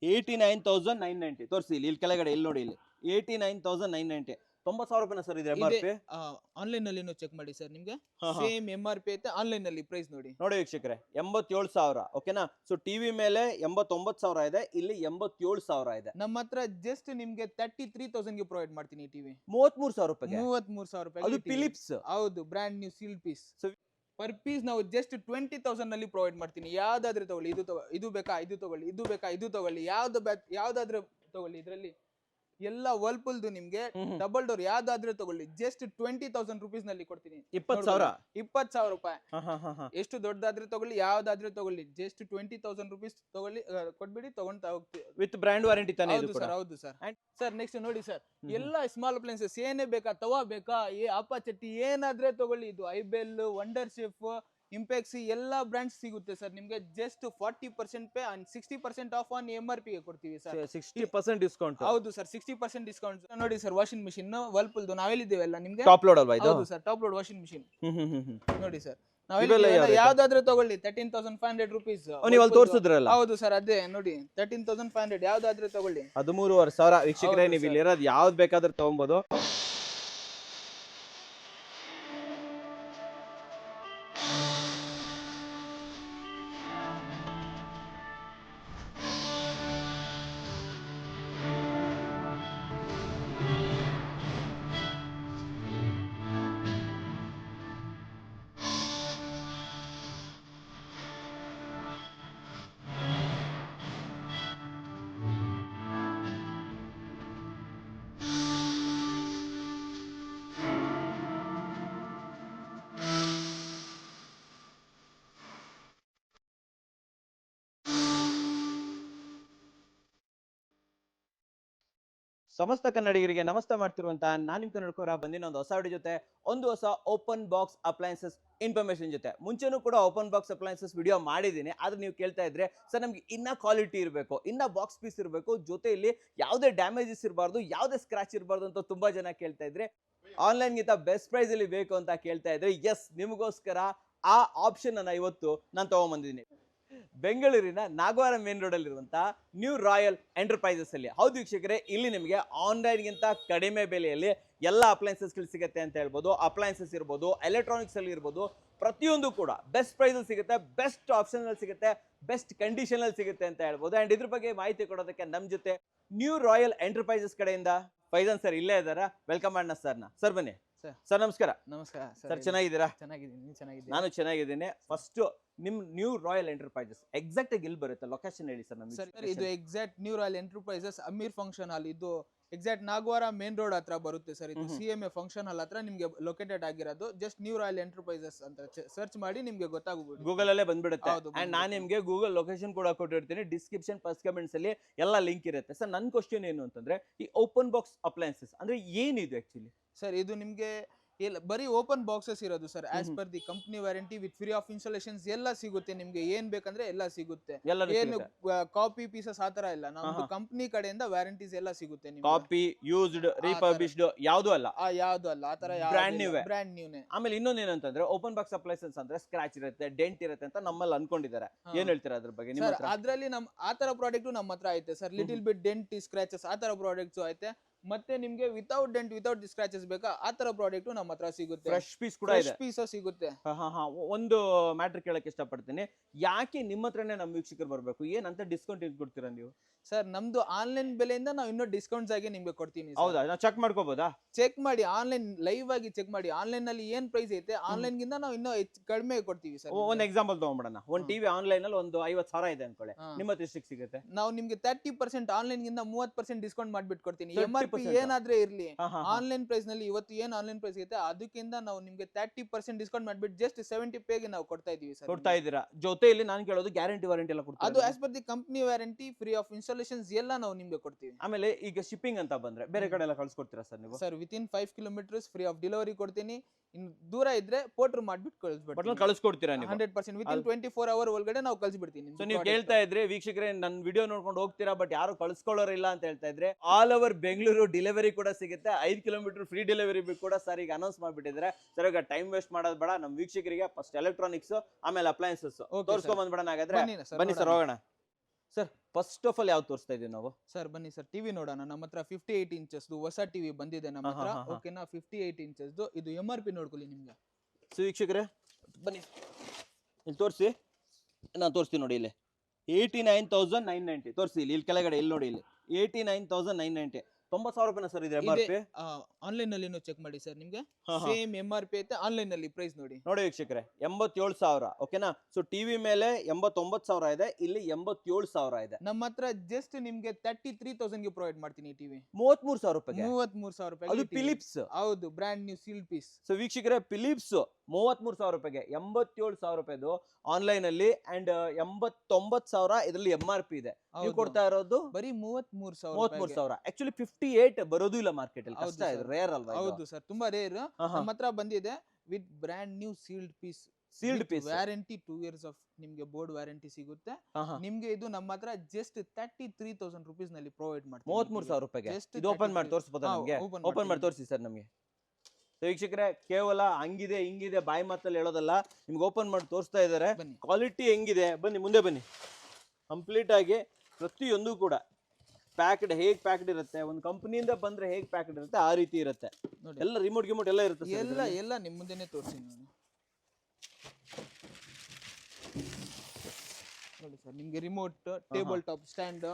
89,990 ತೋರಿಸಿ ಇಲ್ಲಿ ಕೆಳಗಡೆ ಇಲ್ಲಿ ನೋಡಿ ಇಲ್ಲಿ 89,990 90,000 ರೂಪಾಯಿನ ಸರ್ ಇದೆ MRP. ಆನ್ಲೈನ್ ನಲ್ಲಿ ಚೆಕ್ ಮಾಡಿ ಸರ್, ನಿಮ್ಗೆ ಸೇಮ್ MRP ಐತೆ, ಆನ್ಲೈನ್ ನಲ್ಲಿ ಪ್ರೈಸ್ ನೋಡಿ ವೀಕ್ಷಕರೇ 87,000 ಓಕೆನಾ. ಸೊ ಟಿವಿ ಮೇಲೆ 89,000 ಇದೆ, ಇಲ್ಲಿ 87,000 ಇದೆ. ನಮ್ಮ ಹತ್ರ ಜಸ್ಟ್ ನಿಮ್ಗೆ 33,000 ಗೆ ಪ್ರೊವೈಡ್ ಮಾಡ್ತೀನಿ ಟಿವಿ. 33,000 ರೂಪಾಯಿ 33,000 ರೂಪಾಯಿ ಅದು ಫಿಲಿಪ್ಸ್. ಹೌದು, brand new seal piece. Per piece ನಾವು ಜಸ್ಟ್ 20,000 ನಲ್ಲಿ ಪ್ರೊವೈಡ್ ಮಾಡ್ತೀನಿ. ಯಾವ್ದಾದ್ರೆ ತಗೊಳ್ಳಿ, ಇದು ಬೇಕಾ ಇದು ತಗೊಳ್ಳಿ, ಇದು ಬೇಕಾ ಇದು ತಗೊಳ್ಳಿ, ಯಾವ್ದಾದ್ರೆ ತಗೊಳ್ಳಿ. ಇದರಲ್ಲಿ ಎಲ್ಲ ವರ್ಲ್ಪೂಲ್ದು ನಿಮ್ಗೆ ಡಬಲ್ ಡೋರ್ ಯಾವ್ದಾದ್ರೆ ತಗೊಳ್ಳಿ, ಜಸ್ಟ್ 20,000 ರೂಪೀಸ್ ನಲ್ಲಿ ಕೊಡ್ತೀನಿ. 20,000 ರೂಪಾಯಿ. ಎಷ್ಟು ದೊಡ್ಡದಾದ್ರೆ ತಗೊಳ್ಳಿ, ಯಾವ್ದಾದ್ರೆ ತಗೊಳ್ಳಿ, ಜಸ್ಟ್ 20,000 ರೂಪೀಸ್ ತಗೊಳ್ಳಿ, ಕೊಟ್ಬಿಡಿ, ತಗೊಂತಾ ಹೋಗ್ತೀವಿ. ವಿತ್ ಬ್ರ್ಯಾಂಡ್ ವಾರಂಟಿ ತಾನೇ? ಹೌದು ಸರ್. ಸರ್ ನೆಕ್ಸ್ಟ್ ನೋಡಿ ಸರ್, ಎಲ್ಲ ಸ್ಮಾಲ್ ಅಪ್ಲೈನ್ಸಸ್ ಏನೇ ಬೇಕಾ, ತವಾ ಬೇಕಾ, ಅಪ್ಪ ಚಟ್ಟಿ ಏನಾದ್ರೆ ತಗೊಳ್ಳಿ, ಇದು ಐಬೆಲ್, ವಂಡರ್ ಶೆಫ್, ಇಂಪೆಕ್ಸಿ ಎಲ್ಲ ಬ್ರಾಂಡ್ಸ್ ಸಿಗುತ್ತೆ ಸರ್. ನಿಮ್ಗೆ just 40% pay and 60% of on MRP ಗೆ ಕೊಡ್ತೀವಿ ಸರ್. 60% ಡಿಸ್ಕೌಂಟ್. ಹೌದು ಸರ್, 60% ಡಿಸ್ಕೌಂಟ್. ನೋಡಿ ಸರ್, ವಾಷಿಂಗ್ ಮಿಷಿನ್ ವರ್ಲ್ಪೂಲ್ ನಾವು ಹೇಳಿದ್ದೇವಲ್ಲ ನಿಮ್ಗೆ, ಟಾಪ್ ಲೋಡ್ ಅಲ್ವಾ ಇದು? ಹೌದು sir, top load washing machine. ನೋಡಿ ಸರ್, ಯಾವ್ದಾದ್ರೆ ತಗೊಳ್ಳಿ 13,500 ರೂಪೀಸ್. ನೀವು ಅಲ್ಲಿ ತೋರಿಸಿದ್ರಲ್ಲ? ಹೌದು ಸರ್, ಅದೇ ನೋಡಿ 13,500 ಯಾವ್ದಾದ್ರೆ ತಗೊಳ್ಳಿ. 13,500 ವೀಕ್ಷಕರೇ, ನೀವು ಇಲ್ಲಿ ಇರೋದು ಯಾವ್ದು ಬೇಕಾದ್ರೆ ತಗೊಬಹುದು. ಸಮಸ್ತ ಕನ್ನಡಿಗರಿಗೆ ನಮಸ್ತೆ ಮಾಡ್ತಿರುವಂತ ನಾನು ನಿಮ್ಮ ಕನ್ನಡಕೋರ ಬಂದಿನ ಒಂದು ಹೊಸ ವಿಡಿಯೋ ಜೊತೆ, ಒಂದು ಹೊಸ ಓಪನ್ ಬಾಕ್ಸ್ ಅಪ್ಲೈನ್ಸಸ್ ಇನ್ಫಾರ್ಮೇಶನ್ ಜೊತೆ. ಮುಂಚೆನೂ ಕೂಡ ಓಪನ್ ಬಾಕ್ಸ್ ಅಪ್ಲೈನ್ಸಸ್ ವಿಡಿಯೋ ಮಾಡಿದ್ದೀನಿ, ಆದ್ರೆ ನೀವು ಕೇಳ್ತಾ ಇದ್ರೆ ಸರ್ ನಮ್ಗೆ ಇನ್ನ ಕ್ವಾಲಿಟಿ ಇರಬೇಕು, ಇನ್ನ ಬಾಕ್ಸ್ ಪೀಸ್ ಇರಬೇಕು, ಜೊತೆಯಲ್ಲಿ ಯಾವುದೇ ಡ್ಯಾಮೇಜಸ್ ಇರಬಾರ್ದು, ಯಾವುದೇ ಸ್ಕ್ರಾಚ್ ಇರಬಾರ್ದು ಅಂತ ತುಂಬಾ ಜನ ಕೇಳ್ತಾ ಇದ್ರೆ, ಆನ್ಲೈನ್ ಗಿಂತ ಬೆಸ್ಟ್ ಪ್ರೈಸ್ ಅಲ್ಲಿ ಬೇಕು ಅಂತ ಕೇಳ್ತಾ ಇದ್ರೆ, ಎಸ್ ನಿಮಗೋಸ್ಕರ ಆ ಆಪ್ಷನ್ ಅನ್ನ ಇವತ್ತು ನಾನು ತಗೊಂಡ್ಬಂದಿದ್ದೀನಿ. ಬೆಂಗಳೂರಿನ ನಾಗವಾರ ಮೇನ್ ರೋಡ್ ಅಲ್ಲಿರುವಂತಹ ನ್ಯೂ ರಾಯಲ್ ಎಂಟರ್ಪ್ರೈಸಸ್ ಅಲ್ಲಿ. ಹೌದು ವೀಕ್ಷಕರೇ, ಇಲ್ಲಿ ನಿಮಗೆ ಆನ್ಲೈನ್ ಗಿಂತ ಕಡಿಮೆ ಬೆಲೆಯಲ್ಲಿ ಎಲ್ಲ ಅಪ್ಲೈನ್ಸಸ್ ಗಳು ಸಿಗುತ್ತೆ ಅಂತ ಹೇಳ್ಬೋದು. ಅಪ್ಲೈನ್ಸಸ್ ಇರ್ಬೋದು, ಎಲೆಕ್ಟ್ರಾನಿಕ್ಸ್ ಅಲ್ಲಿ ಇರ್ಬೋದು, ಪ್ರತಿಯೊಂದು ಕೂಡ ಬೆಸ್ಟ್ ಪ್ರೈಸ್ ಅಲ್ಲಿ ಸಿಗುತ್ತೆ, ಬೆಸ್ಟ್ ಆಪ್ಷನ್ ಅಲ್ಲಿ ಸಿಗುತ್ತೆ, ಬೆಸ್ಟ್ ಕಂಡೀಷನ್ ಅಲ್ಲಿ ಸಿಗುತ್ತೆ ಅಂತ ಹೇಳ್ಬೋದು. ಅಂಡ್ ಇದ್ರ ಬಗ್ಗೆ ಮಾಹಿತಿ ಕೊಡೋದಕ್ಕೆ ನಮ್ಮ ಜೊತೆ ನ್ಯೂ ರಾಯಲ್ ಎಂಟರ್ಪ್ರೈಸಸ್ ಕಡೆಯಿಂದ ಫೈಜಾನ್ ಸರ್ ಇಲ್ಲೇ ಇದ್ದಾರಾ. ವೆಲ್ಕಮ್ ಮಾಡೋಣ ಸರ್ನ. ಸರ್ ಬನ್ನಿ ಸರ್. ನಮಸ್ಕಾರ. ನಮಸ್ಕಾರ ಸರ್, ಚೆನ್ನಾಗಿದ್ದೀರಾ? ಚೆನ್ನಾಗಿದ್ದೀನಿ. ನಾನು ಚೆನ್ನಾಗಿದ್ದೀನಿ. ಫಸ್ಟ್ ನಿಮ್ ನ್ಯೂ ರಾಯಲ್ ಎಂಟರ್ಪ್ರೈಸಸ್ ಎಕ್ಸಾಕ್ಟ್ ಆಗಿ ಎಲ್ಲಿ ಬರುತ್ತೆ, ಲೊಕೇಶನ್ ಹೇಳಿ ಸರ್ ನಮಗೆ. ಸರ್, ಇದು exact new royal enterprises Amir function hall, ಇದು ಎಕ್ಸಾಕ್ಟ್ ನಾಗವಾರ ಮೇನ್ ರೋಡ್ ಹತ್ರ ಬರುತ್ತೆ ಸರ್. ಇದು CMA ಫಂಕ್ಷನ್ ಹಾಲ್ ಹತ್ರ ನಿಮ್ಗೆ ಲೊಕೇಟೆಡ್ ಆಗಿರೋದು. ಜಸ್ಟ್ ನ್ಯೂ ರಾಯಲ್ ಎಂಟರ್ಪ್ರೈಸಸ್ ಅಂತ ಸರ್ಚ್ ಮಾಡಿ ನಿಮ್ಗೆ ಗೊತ್ತಾಗಬಹುದು, ಗೂಗಲ್ ಅಲ್ಲೇ ಬಂದ್ಬಿಡುತ್ತೆ. ಅಂಡ್ ನಾನು ನಿಮ್ಗೆ ಗೂಗಲ್ ಲೊಕೇಶನ್ ಕೂಡ ಕೊಟ್ಟಿರ್ತೀನಿ, ಡಿಸ್ಕ್ರಿಪ್ಷನ್ ಫಸ್ಟ್ ಕಮೆಂಟ್ಸ್ ಅಲ್ಲಿ ಎಲ್ಲ ಲಿಂಕ್ ಇರುತ್ತೆ. ಸರ್, ನನ್ನ ಕ್ವಶನ್ ಏನು ಅಂತಂದ್ರೆ, ಈ ಓಪನ್ ಬಾಕ್ಸ್ ಅಪ್ಲೈನ್ಸಸ್ ಅಂದ್ರೆ ಏನಿದೆ ಆಕ್ಚುಲಿ? ಸರ್, ಇದು ನಿಮ್ಗೆ ಬರೀ ಓಪನ್ ಬಾಕ್ಸಸ್ ಇರೋದು sir. As per the company warranty with free of installations ಎಲ್ಲ ಸಿಗುತ್ತೆ ನಿಮ್ಗೆ. ಏನ್ ಬೇಕಂದ್ರೆ ಎಲ್ಲ ಸಿಗುತ್ತೆ, ಏನು ಕಾಪಿ ಪೀಸಸ್ ಆತರ ಇಲ್ಲ. ನಮ್ದು ಕಂಪನಿ ಕಡೆಯಿಂದ ವಾರಂಟೀಸ್ ಎಲ್ಲ ಸಿಗುತ್ತೆ ನಿಮ್ಗೆ. ಕಾಪಿ, ಯೂಸ್ಡ್, ರಿಫರ್ಬಿಶ್ಡ್ ಯಾವುದು ಅಲ್ಲ, ಆತರ ಬ್ರ್ಯಾಂಡ್ ನ್ಯೂನೇ. ಆಮೇಲೆ ಇನ್ನೊಂದು ಏನಂತಂದ್ರೆ, ಓಪನ್ ಬಾಕ್ಸ್ ಅಪ್ಲೈನ್ಸಸ್ ಅಂದ್ರೆ ಸ್ಕ್ರಾಚ್ ಇರುತ್ತೆ, ಡೆಂಟ್ ಇರುತ್ತೆ ಅಂತ ನಮ್ಮಲ್ಲಿ ಅನ್ಕೊಂಡಿದ್ದಾರೆ. ಏನ್ ಹೇಳ್ತೀರಾ ಅದ್ರ ಬಗ್ಗೆ? ಅದ್ರಲ್ಲಿ ಆತರ ಪ್ರಾಡಕ್ಟ್ ನಮ್ಮ ಹತ್ರ ಐತೆ sir. Little bit dent, scratches ಆತರ ಪ್ರಾಡಕ್ಟ್ಸ್ ಐತೆ. ಮತ್ತೆ ನಿಮ್ಗೆ ವಿತೌಟ್ ಡೆಂಟ್, ವಿತೌಟ್ ಸ್ಕ್ರಾಚಸ್ ಬೇಕಾ, ಆತರ ಪ್ರಾಡಕ್ಟ್ ನಮ್ಮ ಹತ್ರ ಸಿಗುತ್ತೆ. ಫ್ರೆಶ್ ಪೀಸ್ ಕೂಡ ಇದೆ, ಪೀಸ್ ಸಿಗುತ್ತೆ. ಒಂದು ಮ್ಯಾಟರ್ ಕೇಳಕ್ ಇಷ್ಟಪಡ್ತೀನಿ, ಯಾಕೆ ನಿಮ್ಮ ಹತ್ರನೇ ನಮ್ಮ ವೀಕ್ಷಕರು ಬರ್ಬೇಕು? ಏನಂತ ಡಿಸ್ಕೌಂಟ್ ಇದು ಕೊಡ್ತೀರಾ ನೀವು? ಸರ್, ನಮ್ದು ಆನ್ಲೈನ್ ಬೆಲೆಯಿಂದ ನಾವು ಇನ್ನೂ ಡಿಸ್ಕೌಂಟ್ಸ್ ಆಗಿ ನಿಮ್ಗೆ ಕೊಡ್ತೀನಿ. ಹೌದಾ? ನಾವು ಚೆಕ್ ಮಾಡ್ಕೋಬಹುದಾ? ಚೆಕ್ ಮಾಡಿ, ಆನ್ಲೈನ್ ಲೈವ್ ಆಗಿ ಚೆಕ್ ಮಾಡಿ. ಆನ್ಲೈನ್ ನಲ್ಲಿ ಏನ್ ಪ್ರೈಸ್ ಐತೆ, ಆನ್ಲೈನ್ ಗಿಂತ ನಾವು ಇನ್ನೂ ಕಡಿಮೆ ಕೊಡ್ತೀವಿ ಸರ್. ಒಂದು ಎಕ್ಸಾಂಪಲ್ ತಗೊಂಡ್ಬಿಡೋಣ. ಒಂದು ಟಿವಿ ಆನ್ಲೈನ್ ಅಲ್ಲಿ ಒಂದು 50,000 ಇದೆ ಅನ್ಕೊಳ್ಳಿ, ನಿಮ್ಮ ಹತ್ರ ಎಷ್ಟಕ್ಕೆ ಸಿಗುತ್ತೆ? ನಾವು ನಿಮ್ಗೆ 30% ಆನ್ಲೈನ್ ಗಿಂತ 30% ಡಿಸ್ಕೌಂಟ್ ಮಾಡ್ಬಿಟ್ಟು ಕೊಡ್ತೀನಿ. MRP ಏನಾದ್ರೆ ಇರ್ಲಿ, ಆನ್ಲೈನ್ ಪ್ರೈಸ್ ನಲ್ಲಿ ಇವತ್ತು ಏನ್ ಆನ್ಲೈನ್ ಪ್ರೈಸ್ ಐತೆ ಅದಕ್ಕಿಂತ ನಾವು ನಿಮ್ಗೆ 30% ಡಿಸ್ಕೌಂಟ್ ಮಾಡ್ಬಿಟ್ಟು ಜಸ್ಟ್ 70 ಪೇಗೆ ನಾವು ಕೊಡ್ತಾ ಇದೀವಿ ಸರ್. ಕೊಡ್ತಾ ಇದ್ದೀರಾ? ಜೊತೆಯಲ್ಲಿ ನಾನು ಕೇಳೋದು ಗ್ಯಾರಂಟಿ ವಾರಂಟಿ ಎಲ್ಲ ಕೊಡ್ತೀರಾ? ಅದು as per the company warranty, free of installations ಎಲ್ಲ ನಾವು ನಿಮ್ಗೆ ಕೊಡ್ತೀವಿ. ಆಮೇಲೆ ಈಗ ಶಿಪ್ಪಿಂಗ್ ಅಂತ ಬಂದ್ರೆ ಬೇರೆ ಕಡೆ ಎಲ್ಲ ಕಳ್ಸಿಕೊಡ್ತೀರಾ ಸರ್ ನೀವು? Sir, within 5 kilometres free of delivery ಕೊಡ್ತೀನಿ. ಇನ್ನು ದೂರ ಇದ್ರೆ ಪೋರ್ಟರ್ ಮಾಡ್ಬಿಟ್ಟು ಕಳಿಸ್ಕೊಡ್ತೀರಾ ನೀವು? 100% ವಿತಿನ್ 24 ಅವರ್ ಒಳಗಡೆ ನಾವು ಕಳಿಸ್ಬಿಡ್ತೀನಿ. ಸೊ ನೀವು ಕೇಳ್ತಾ ಇದ್ರೆ ವೀಕ್ಷಕರೇ, ನನ್ನ ವಿಡಿಯೋ ನೋಡ್ಕೊಂಡು ಹೋಗ್ತೀರಾ, ಬಟ್ ಯಾರು ಕಳಿಸ್ಕೊಳ್ಳೋರಿಲ್ಲ ಅಂತ ಹೇಳ್ತಾ ಇದ್ರೆ, ಆಲ್ ಓವರ್ ಬೆಂಗಳೂರು ಡೆಲಿವರಿ ಕೂಡ ಸಿಗುತ್ತೆ. 5 ಕಿಲೋಮೀಟರ್ ಫ್ರೀ ಡೆಲಿವರಿ ಕೂಡ ಸರ್ ಈಗ ಅನೌನ್ಸ್ ಮಾಡ್ಬಿಟ್ಟಿದ್ರೆ. ಸರ್, ಈಗ ಟೈಮ್ ವೇಸ್ಟ್ ಮಾಡೋದು ಬೇಡ, ನಮ್ಮ ವೀಕ್ಷಕರಿಗೆ ಫಸ್ಟ್ ಎಲೆಕ್ಟ್ರಾನಿಕ್ಸ್ ಆಮೇಲೆ ಅಪ್ಲೈನ್ಸಸ್ ತೋರಿಸ್ಕೊಂಡ್ ಬಂದ್ಬಿಡೋಣ. ಹಾಗಾದ್ರೆ ಬನ್ನಿ ಸರ್, ಹೋಗೋಣ. ಸರ್ ಫಸ್ಟ್ ಆಫ್ ಆಲ್ ಯಾವ್ದು ತೋರಿಸ್ತಾ ಇದೀವಿ ನಾವು? ಸರ್ ಬನ್ನಿ ಸರ್ ಟಿವಿ ನೋಡೋಣ. ನಮ್ಮ ಹತ್ರ 58 ಇಂಚಸ್ ಹೊಸ ಟಿವಿ ಬಂದಿದೆ ನಮ್ಮ ಹಾ, ಹಾ, ಹತ್ರ. ಹಾ, ಹಾ. ಓಕೆನಾ, 58 ಇಂಚಸ್ ಇದು MRP ನೋಡ್ಕೊಳ್ಳಿ ನಿಮ್ಗೆ. ಸೊ ವೀಕ್ಷಕರೇ ಬನ್ನಿ ಇಲ್ಲಿ ತೋರಿಸಿ, ನಾನು ತೋರಿಸ್ತೀನಿ ನೋಡಿ ಇಲ್ಲಿ 89,990 ತೋರಿಸಿ ಇಲ್ಲಿ ಕೆಳಗಡೆ ಇಲ್ಲಿ ನೋಡಿ ಇಲ್ಲಿ 89,990 90,000 ರೂಪಾಯಿನ ಸರ್ ಇದೆ MRP. ಆನ್ಲೈನ್ ಅಲ್ಲಿ ಚೆಕ್ ಮಾಡಿ ಸರ್, ನಿಮ್ಗೆ ಹಾ, ಹಾ. ಸೇಮ್ MRP ಐತೆ. ಆನ್ಲೈನ್ ಅಲ್ಲಿ ಪ್ರೈಸ್ ನೋಡಿ. ನೋಡಿ ವೀಕ್ಷಕರೇ 87,000 ಓಕೆನಾ. ಸೊ ಟಿವಿ ಮೇಲೆ 89,000 ಇದೆ, ಇಲ್ಲಿ 87,000 ಇದೆ. ನಮ್ಮ ಹತ್ರ ಜಸ್ಟ್ ನಿಮ್ಗೆ 33,000 ಗೆ ಪ್ರೊವೈಡ್ ಮಾಡ್ತೀನಿ ಈ ಟಿವಿ. 33,000 ರೂಪಾಯಿಗೆ 33,000 ರೂಪಾಯಿ. ಅದು ಫಿಲಿಪ್ಸ್. ಹೌದು, brand new sealed piece. So ವೀಕ್ಷಕರೇ ಫಿಲಿಪ್ಸ್ 33,000 ರೂಪಾಯಿಗೆ 87,000 ರೂಪಾಯಿದು ಆನ್ಲೈನ್ ಅಲ್ಲಿ ಅಂಡ್ 89,000 ಇದರಲ್ಲಿ MRP ಇದೆ. ನೀವು ಕೊಡ್ತಾ ಇರೋದು ಬರೀ 33,000. 33,000. ಆಕ್ಚುಲಿ 58 ಬರೋದು ಇಲ್ಲ ಮಾರ್ಕೆಟ್ ಅಲ್ಲಿ, ಕಷ್ಟ ಹೌದು ಇದೆ, sir. ರೇರ್ ಅಲ್ವಾ? ಹೌದು ಸರ್, ತುಂಬಾ ರೇರ್. ನಮ್ಮ ಹತ್ರ ಬಂದಿದೆ with brand new sealed piece. Sealed piece warranty 2 years of ನಿಮ್ಗೆ ಬೋರ್ಡ್ ವ್ಯಾರಂಟಿ ಸಿಗುತ್ತೆ ನಿಮ್ಗೆ. ಇದು ನಮ್ಮ ಹತ್ರ ಜಸ್ಟ್ 33,000 ರೂಪೀಸ್ ನಲ್ಲಿ ಪ್ರೊವೈಡ್ ಮಾಡ್ತೀವಿ. 33,000 ರೂಪಾಯಿಗೆ Just ಇದು ಓಪನ್ ಮಾಡಿ ತೋರಿಸಬಹುದಾ ನಮಗೆ? ಓಪನ್ ಮಾಡಿ ತೋರಿಸಿ ಸರ್ ನಮಗೆ. ವೀಕ್ಷಕರೇ ಕೇವಲ ಹಂಗಿದೆ ಹಿಂಗಿದೆ ಬಾಯಿ ಮಾತಲ್ಲಿ ಹೇಳೋದಲ್ಲ, ನಿಮ್ಗೆ ಓಪನ್ ಮಾಡಿ ತೋರಿಸ್ತಾ ಇದ್ದಾರೆ. ಬನ್ನಿ. ಕ್ವಾಲಿಟಿ ಹೆಂಗಿದೆ ಬನ್ನಿ ಮುಂದೆ ಬನ್ನಿ. ಕಂಪ್ಲೀಟ್ ಆಗಿ ಪ್ರತಿಯೊಂದು ಕೂಡ ಪ್ಯಾಕ್ಡ್ ಹೇಗ್ ಪ್ಯಾಕ್ಡ್ ಇರುತ್ತೆ, ಒಂದು ಕಂಪನಿಯಿಂದ ಬಂದ್ರೆ ಹೇಗ್ ಪ್ಯಾಕ್ಡ್ ಇರುತ್ತೆ ಆ ರೀತಿ ಇರುತ್ತೆ. ನೋಡಿ, ಎಲ್ಲ ರಿಮೋಟ್ ಗಿಮೋಟ್ ಎಲ್ಲ ಇರುತ್ತೆ sir ಎಲ್ಲ ಇದ್ರಲ್ಲಿ. ಎಲ್ಲ ನಿಮ್ ಮುಂದೆನೆ ತೋರಿಸ್ತೀನಿ ನಾನು. ನೋಡಿ ಸರ್, ನಿಮ್ಗೆ ರಿಮೋಟ್, ಟೇಬಲ್ ಟಾಪ್ ಸ್ಟ್ಯಾಂಡ್,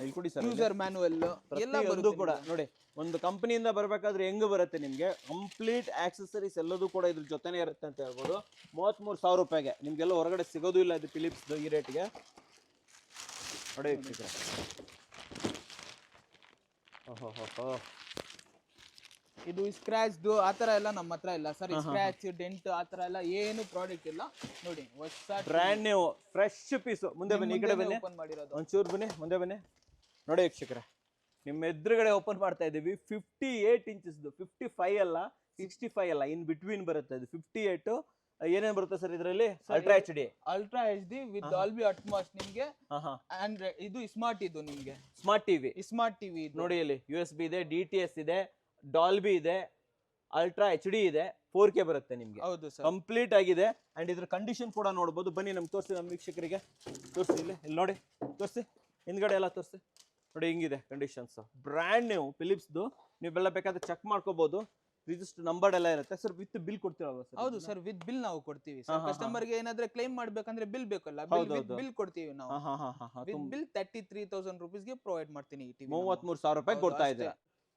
ಇಲ್ಲಿ ಕೊಡಿ ಸರ್. ಯೂಸರ್ ಮ್ಯಾನುವಲ್ ಎಲ್ಲ ಪ್ರತಿಯೊಂದು ಬರುತ್ತೆ ಕೂಡ ನಿಮ್ಗೆ. ನೋಡಿ, ಒಂದು ಕಂಪನಿಯಿಂದ ಬರ್ಬೇಕಾದ್ರೆ ಹೆಂಗ್ ಬರುತ್ತೆ ನಿಮ್ಗೆ ಕಂಪ್ಲೀಟ್ ಆಕ್ಸೆಸರೀಸ್ ಎಲ್ಲದೂ ಕೂಡ ಇದ್ರ ಜೊತೆನೆ ಇರುತ್ತೆ ಅಂತ ಹೇಳ್ಬೋದು. 33,000 ರೂಪಾಯಿಗೆ ನಿಮ್ಗೆಲ್ಲ ಹೊರಗಡೆ ಸಿಗೋದು ಇಲ್ಲ ಇದು ಫಿಲಿಪ್ಸ್ ಈ ರೇಟ್ಗೆ. ನೋಡಿ ವೀಕ್ಷಕರೇ, ಇದು ಸ್ಕ್ರಾಚ್ ಆತರ ಎಲ್ಲ ನಮ್ಮ ಹತ್ರ ಇಲ್ಲ ಸರ್. ಸ್ಕ್ರಾಚ್ ಡೆಂಟ್ ಆತರ ಎಲ್ಲ ಏನು ಪ್ರಾಡಕ್ಟ್ ಇಲ್ಲ. ನೋಡಿ, ಹೊಸ ಬ್ರ್ಯಾಂಡ್ ನ್ಯೂ ಫ್ರೆಶ್ ಪೀಸ್. ಮುಂದೆ ಬನ್ನಿ, ಈ ಕಡೆ ಬನ್ನಿ, ಓಪನ್ ಮಾಡಿರೋದು. ಒಂಚೂರು ಬನ್ನಿ, ಮುಂದೆ ಬನ್ನಿ. ನೋಡಿ ವೀಕ್ಷಕರೇ, ನಿಮ್ಮ ಎದುರುಗಡೆ ಓಪನ್ ಮಾಡ್ತಾ ಇದ್ದೀವಿ 58 ಇಂಚಸ್ದು. 55 ಅಲ್ಲ, 65 ಅಲ್ಲ, ಇನ್ ಬಿಟ್ವೀನ್ ಬರುತ್ತೆ ಇದು 58. ಏನೇನ್ ಬರುತ್ತೆ ಸರ್ ಇದರಲ್ಲಿ? Ultra HD, ultra HD with Dolby Atmos ನಿಮ್ಗೆ. ಅಂಡ್ ಇದು ಸ್ಮಾರ್ಟ್, ಇದು ನಿಮ್ಗೆ ಸ್ಮಾರ್ಟ್ ಟಿವಿ. ಸ್ಮಾರ್ಟ್ ಟಿವಿ ನೋಡಿ ಇಲ್ಲಿ USB ಇದೆ, DTS ಇದೆ, ಡಾಲ್ಬಿ ಇದೆ, ಅಲ್ಟ್ರಾ HD ಇದೆ, 4K ಬರುತ್ತೆ ನಿಮ್ಗೆ. ಹೌದು ಸರ್, ಕಂಪ್ಲೀಟ್ ಆಗಿದೆ. ಅಂಡ್ ಇದ್ರ ಕಂಡೀಷನ್ ಕೂಡ ನೋಡಬಹುದು. ಬನ್ನಿ ನಮ್ಗೆ ತೋರಿಸಿ, ನಮ್ಮ ವೀಕ್ಷಕರಿಗೆ ತೋರಿಸಿ. ಇಲ್ಲಿ ನೋಡಿ ತೋರಿಸಿ, ಹಿಂದ್ಗಡೆ ಎಲ್ಲ ತೋರಿಸಿ. ನೋಡಿ ಹಿಂಗಿದೆ ಕಂಡೀಷನ್ಸ್. Brand new ಫಿಲಿಪ್ಸ್ದು. ನೀವೆಲ್ಲ ಬೇಕಾದ್ರೆ ಚೆಕ್ ಮಾಡ್ಕೋಬಹುದು. ರಿಜಿಸ್ಟರ್ ನಂಬರ್ ಎಲ್ಲ ಇರುತ್ತೆ ಸರ್. ವಿತ್ ಬಿಲ್ ಕೊಡ್ತೀರಲ್ವಾ ಸರ್? ಹೌದು ಸರ್, ವಿತ್ ಬಿಲ್ ನಾವು ಕೊಡ್ತೀವಿ ಸರ್. ಕಸ್ಟಮರ್ ಗೆ ಏನಾದ್ರೆ ಕ್ಲೈಮ್ ಮಾಡ್ಬೇಕಂದ್ರೆ ಬಿಲ್ ಬೇಕಲ್ಲ, ಬಿಲ್ ಕೊಡ್ತೀವಿ ನಾವು. ವಿತ್ ಬಿಲ್ 33,000 ರೂಪೀಸ್ ಗೆ ಪ್ರೊವೈಡ್ ಮಾಡ್ತೀನಿ ಈ ಟಿವಿ. 33,000 ರೂಪಾಯಿ ಕೊಡ್ತಾ ಇದ್ದೀರಾ.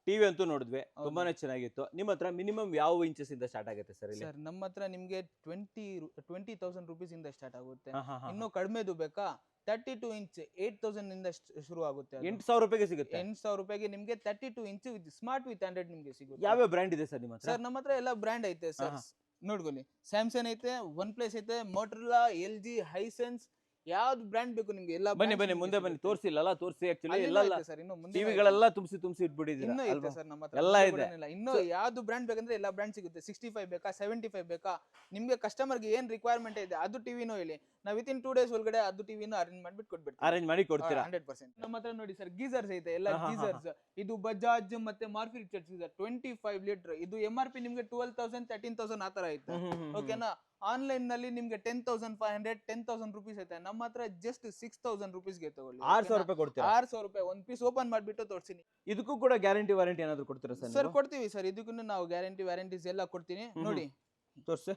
ಟಿವಿ ಅಂತೂ ನೋಡಿದ್ವಿ, ತುಂಬಾನೇ ಚೆನ್ನಾಗಿತ್ತು. ನಿಮ್ಮ ಹತ್ರ ಮಿನಿಮಮ್ ಯಾವ ಇಂಚಸ್ ಇಂದ ಸ್ಟಾರ್ಟ್ ಆಗುತ್ತೆ ಸರ್ ಇಲ್ಲಿ? ಸರ್ ನಮ್ಮ ಹತ್ರ ನಿಮ್ಗೆ 20,000 ರೂಪೀಸ್ ಇಂದ ಸ್ಟಾರ್ಟ್ ಆಗುತ್ತೆ. ಇನ್ನು ಕಡಿಮೆದು ಬೇಕಾ? 32 ಇಂಚ್ 8,000 ಇಂದ ಶುರು ಆಗುತ್ತೆ. 8,000 ರೂಪಾಯಿಗೆ ಸಿಗುತ್ತೆ. 8,000 ರೂಪಾಯಿಗೆ ನಿಮ್ಗೆ 32 ಇಂಚ್ ವಿತ್ ಸ್ಮಾರ್ಟ್ ವಿತ್ 100 ನಿಮ್ಗೆ ಸಿಗುತ್ತೆ. ಯಾವ ಬ್ರ್ಯಾಂಡ್ ಇದೆ ಸರ್ ನಿಮ್ಮ ಹತ್ರ? ಸರ್ ನಮ್ಮ ಹತ್ರ ಎಲ್ಲ ಬ್ರ್ಯಾಂಡ್ ಐತೆ ಸರ್. ನೋಡ್ಕೊಳ್ಳಿ, ಸ್ಯಾಮ್ಸಂಗ್ ಐತೆ, ಒನ್ ಪ್ಲಸ್ ಐತೆ, ಮೋಟರೋಲಾ, LG, ಹೈಸೆನ್ಸ್, ಯಾವ್ದು ಬ್ರ್ಯಾಂಡ್ ಬೇಕು ನಿಮ್ಗೆ ಎಲ್ಲ. ಬನ್ನಿ ಬನ್ನಿ ಮುಂದೆ ಬನ್ನಿ, ತೋರಿಸಿಲ್ಲ ತೋರಿಸಿ. ಆಕ್ಚುಲಿ ಎಲ್ಲ ಸರ್, ಇನ್ನು ಮುಂದೆ ಟಿವಿಗಳೆಲ್ಲ ತುಂಬಿಸಿ ಇಟ್ಬಿಟ್ಟಿದ್ದೀರಾ. ಇನ್ನೂ ಐತೆ ಸರ್ ನಮ್ಮ ಹತ್ರ, ಎಲ್ಲ ಇದೆ. ಇನ್ನು ಯಾವ್ದು ಬ್ರ್ಯಾಂಡ್ ಬೇಕಂದ್ರೆ ಎಲ್ಲ ಬ್ರ್ಯಾಂಡ್ ಸಿಗುತ್ತೆ. 65 ಬೇಕಾ, 75 ಬೇಕಾ, ನಿಮ್ಗೆ ಕಸ್ಟಮರ್ಗೆ ಏನ್ ರಿಕ್ವೈರ್ಮೆಂಟ್ ಇದೆ ಅದು ಟಿವಿನೂ ಹೇಳಿ, ನಾವು ವಿತ್ ಇನ್ 2 days ಒಳಗಡೆ ಅದು ಟಿವಿನೂ ಅರೇಂಜ್ ಮಾಡ್ಬಿಟ್ಟು ಕೊಟ್ಬಿಡ್ತೀವಿ. ಅರೇಂಜ್ ಮಾಡಿ ಕೊಡ್ತೀರಾ? 100%. ನಮ್ಮ ಹತ್ರ ನೋಡಿ ಸರ್, ಗೀಸರ್ಸ್ ಐತೆ, ಎಲ್ಲ ಗೀಸರ್ಸ್. ಇದು ಬಜಾಜ್ ಮತ್ತೆ ಮಾರ್ಫಿ ರಿಚರ್ಡ್ಸ್ ಗೀಸರ್ 25 ಲೀಟರ್. ಇದು MRP ನಿಮ್ಗೆ 12,000 13,000 ಆತರ ಐತೆ. ಓಕೆನಾ? ಆನ್ಲೈನ್ ನಲ್ಲಿ ನಿಮ್ಗೆ 10,500 10,000 ರೂಪೀಸ್ ಐತೆ. ನಮ್ಮ ಹತ್ರ ಜಸ್ಟ್ 6,000 ರೂಪೀಸ್ ಗೆ ತಗೊಳ್ಳಿ. 6,000 ರೂಪಾಯಿ ಕೊಡ್ತೀರಾ? 6,000 ರೂಪಾಯಿ ಒಂದ್ ಪೀಸ್ ಓಪನ್ ಮಾಡ್ಬಿಟ್ಟು ತೋರಿಸ್ತೀನಿ. ಇದಕ್ಕೂ ಕೂಡ ಗ್ಯಾರಂಟಿ ವಾರಂಟಿ ಏನಾದ್ರು ಕೊಡ್ತೀರಾ ಸರ್? ಸರ್ ಕೊಡ್ತೀವಿ ಸರ್, ಇದಕ್ಕೂ ನಾವು ಗ್ಯಾರಂಟಿ ವ್ಯಾರಂಟೀಸ್ ಎಲ್ಲ ಕೊಡ್ತೀನಿ. ನೋಡಿ ತೋರಿಸಿ.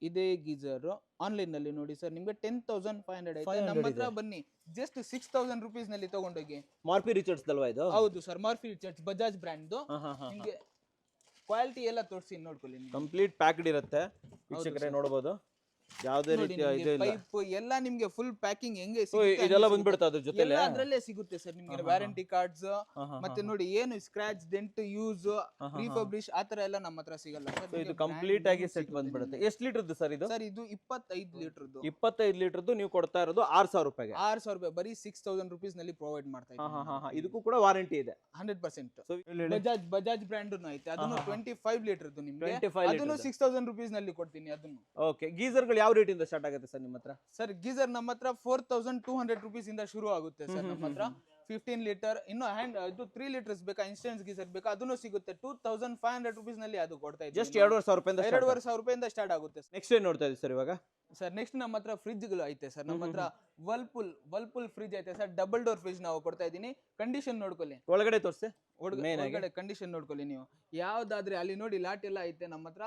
ಇದೇ ಗೀಸರ್ ಆನ್ಲೈನ್ ನಲ್ಲಿ ನೋಡಿ ಸರ್, ನಿಮ್ಗೆ 10,500 ಐತೆ. ನಮ್ಮ ಹತ್ರ ಬನ್ನಿ, ಜಸ್ಟ್ 6,000 ರೂಪೀಸ್ ನಲ್ಲಿ ತಗೊಂಡೋಗಿ. ಮಾರ್ಫಿ ರಿಚರ್ಡ್ಸ್ ಅಲ್ವಾ ಇದು? ಹೌದು ಸರ್, ಮಾರ್ಫಿ ರಿಚರ್ಡ್ಸ್ ಬಜಾಜ್ ಬ್ರ್ಯಾಂಡ್. ನಿಮ್ಗೆ ಕ್ವಾಲಿಟಿ ಎಲ್ಲ ತೋರಿಸಿ ನೋಡ್ಕೊಳ್ಳಿ. ಕಂಪ್ಲೀಟ್ ಪ್ಯಾಕ್ಡ್ ಇರುತ್ತೆ ವೀಕ್ಷಕರೇ, ನೋಡಬಹುದು. ಯಾವುದೇ ರೀತಿಯ ಇದು ಇಲ್ಲ. ಪೈಪ್ ಎಲ್ಲ ನಿಮ್ಗೆ ಫುಲ್ ಪ್ಯಾಕಿಂಗ್ ಹೆಂಗೆ ಇದೆಲ್ಲ ಬಂದ್ಬಿಡುತ್ತೆ ಅದ್ರ ಜೊತೆಲೆ. ಅದ್ರಲ್ಲೇ ಸಿಗುತ್ತೆ ಸರ್ ನಿಮ್ಗೆ ವ್ಯಾರಂಟಿ ಕಾರ್ಡ್ಸ್. ಮತ್ತೆ ನೋಡಿ, ಏನು ಸ್ಕ್ರಾಚ್ ಡೆಂಟ್ ಯೂಸ್ ರೀಫರ್ಬಿಶ್ ಆತರ ಎಲ್ಲ ನಮ್ಮ ಹತ್ರ ಸಿಗಲ್ಲ ಸರ್. ಇದು ಕಂಪ್ಲೀಟ್ ಆಗಿ ಸೆಟ್ ಬಂದ್ಬಿಡುತ್ತೆ. ಎಷ್ಟು ಲೀಟರ್ದು ಸರ್ ಇದು? ಸರ್ ಇದು 25 ಲೀಟರ್ದು. 25 ಲೀಟರ್ದು ನೀವು ಕೊಡ್ತಾ ಇರೋದು 6,000 ರೂಪಾಯಿಗೆ. 6,000 ರೂಪಾಯಿ ಬರೀ 6,000 ರೂಪೀಸ್ ನಲ್ಲಿ ಪ್ರೊವೈಡ್ ಮಾಡ್ತಾ ಇದ್ದೀವಿ. ಇದಕ್ಕೂ ಕೂಡ ವಾರಂಟಿ ಇದೆ 100%. ಬಜಾಜ್ ಬ್ರ್ಯಾಂಡ್ ಐತೆ, ಅದನ್ನು 25 ಲೀಟರ್ದು ನಿಮ್ಗೆ. ಅದನ್ನು 6,000 ರೂಪೀಸ್ ನಲ್ಲಿ ಕೊಡ್ತೀನಿ ಅದನ್ನು. ಓಕೆ, ಗೀಸರ್ಗಳು ಗೀಸರ್ಗಳು ಯಾವ ರೇಟ್ ಇಂದ ಸ್ಟಾರ್ಟ್ ಆಗುತ್ತೆ ಸರ್ ನಿಮ್ಮ ಹತ್ರ? ಸರ್ ಗೀಸರ್ ನಮ್ಮ ಹತ್ರ 4200 rupees ಇಂದ ಶುರು ಆಗುತ್ತೆ ಸರ್ ನಮ್ಮ ಹತ್ರ. 15 ಲೀಟರ್ ಇನ್ನು ಹ್ಯಾಂಡ್ ಇದು 3 ಲೀಟರ್ಸ್ ಬೇಕಾ ಇನ್ಸ್ಟೆನ್ಸ್ ಗೀಸರ್ ಬೇಕಾ ಅದನ್ನು ಸಿಗುತ್ತೆ. 2500 rupees ನಲ್ಲಿ ಅದು ಕೊಡ್ತಾ ಇದ್ದೀವಿ. ಜಸ್ಟ್ 2500 ರೂಪಾಯಿಂದ 2500 ರೂಪಾಯಿಂದ ಸ್ಟಾರ್ಟ್ ಆಗುತ್ತೆ. ನೆಕ್ಸ್ಟ್ ಏನ್ ನೋಡ್ತಾ ಇದ್ದೀವಿ ಸರ್ ಇವಾಗ? ಸರ್ ನೆಕ್ಸ್ಟ್ ನಮ್ಮ ಹತ್ರ ಫ್ರಿಜ್ಗಳು ಐತೆ ಸರ್. ನಮ್ಮ ಹತ್ರ ವರ್ಲ್ಪೂಲ್ ಫ್ರಿಜ್ ಐತೆ ಸರ್. ಡಬಲ್ ಡೋರ್ ಫ್ರಿಜ್ ನಾವು ಕೊಡ್ತಾ ಇದ್ದೀನಿ. ಕಂಡೀಷನ್ ನೋಡ್ಕೊಳ್ಳಿ, ಒಳಗಡೆ ತೋರಿಸಿ. ಒಳಗಡೆ ಕಂಡೀಷನ್ ನೋಡ್ಕೊಳ್ಳಿ ನೀವು. ಯಾವ್ದಾದ್ರೆ ಅಲ್ಲಿ ನೋಡಿ ಲಾಟ್ ಎಲ್ಲ ಐತೆ ನಮ್ಮ ಹತ್ರ.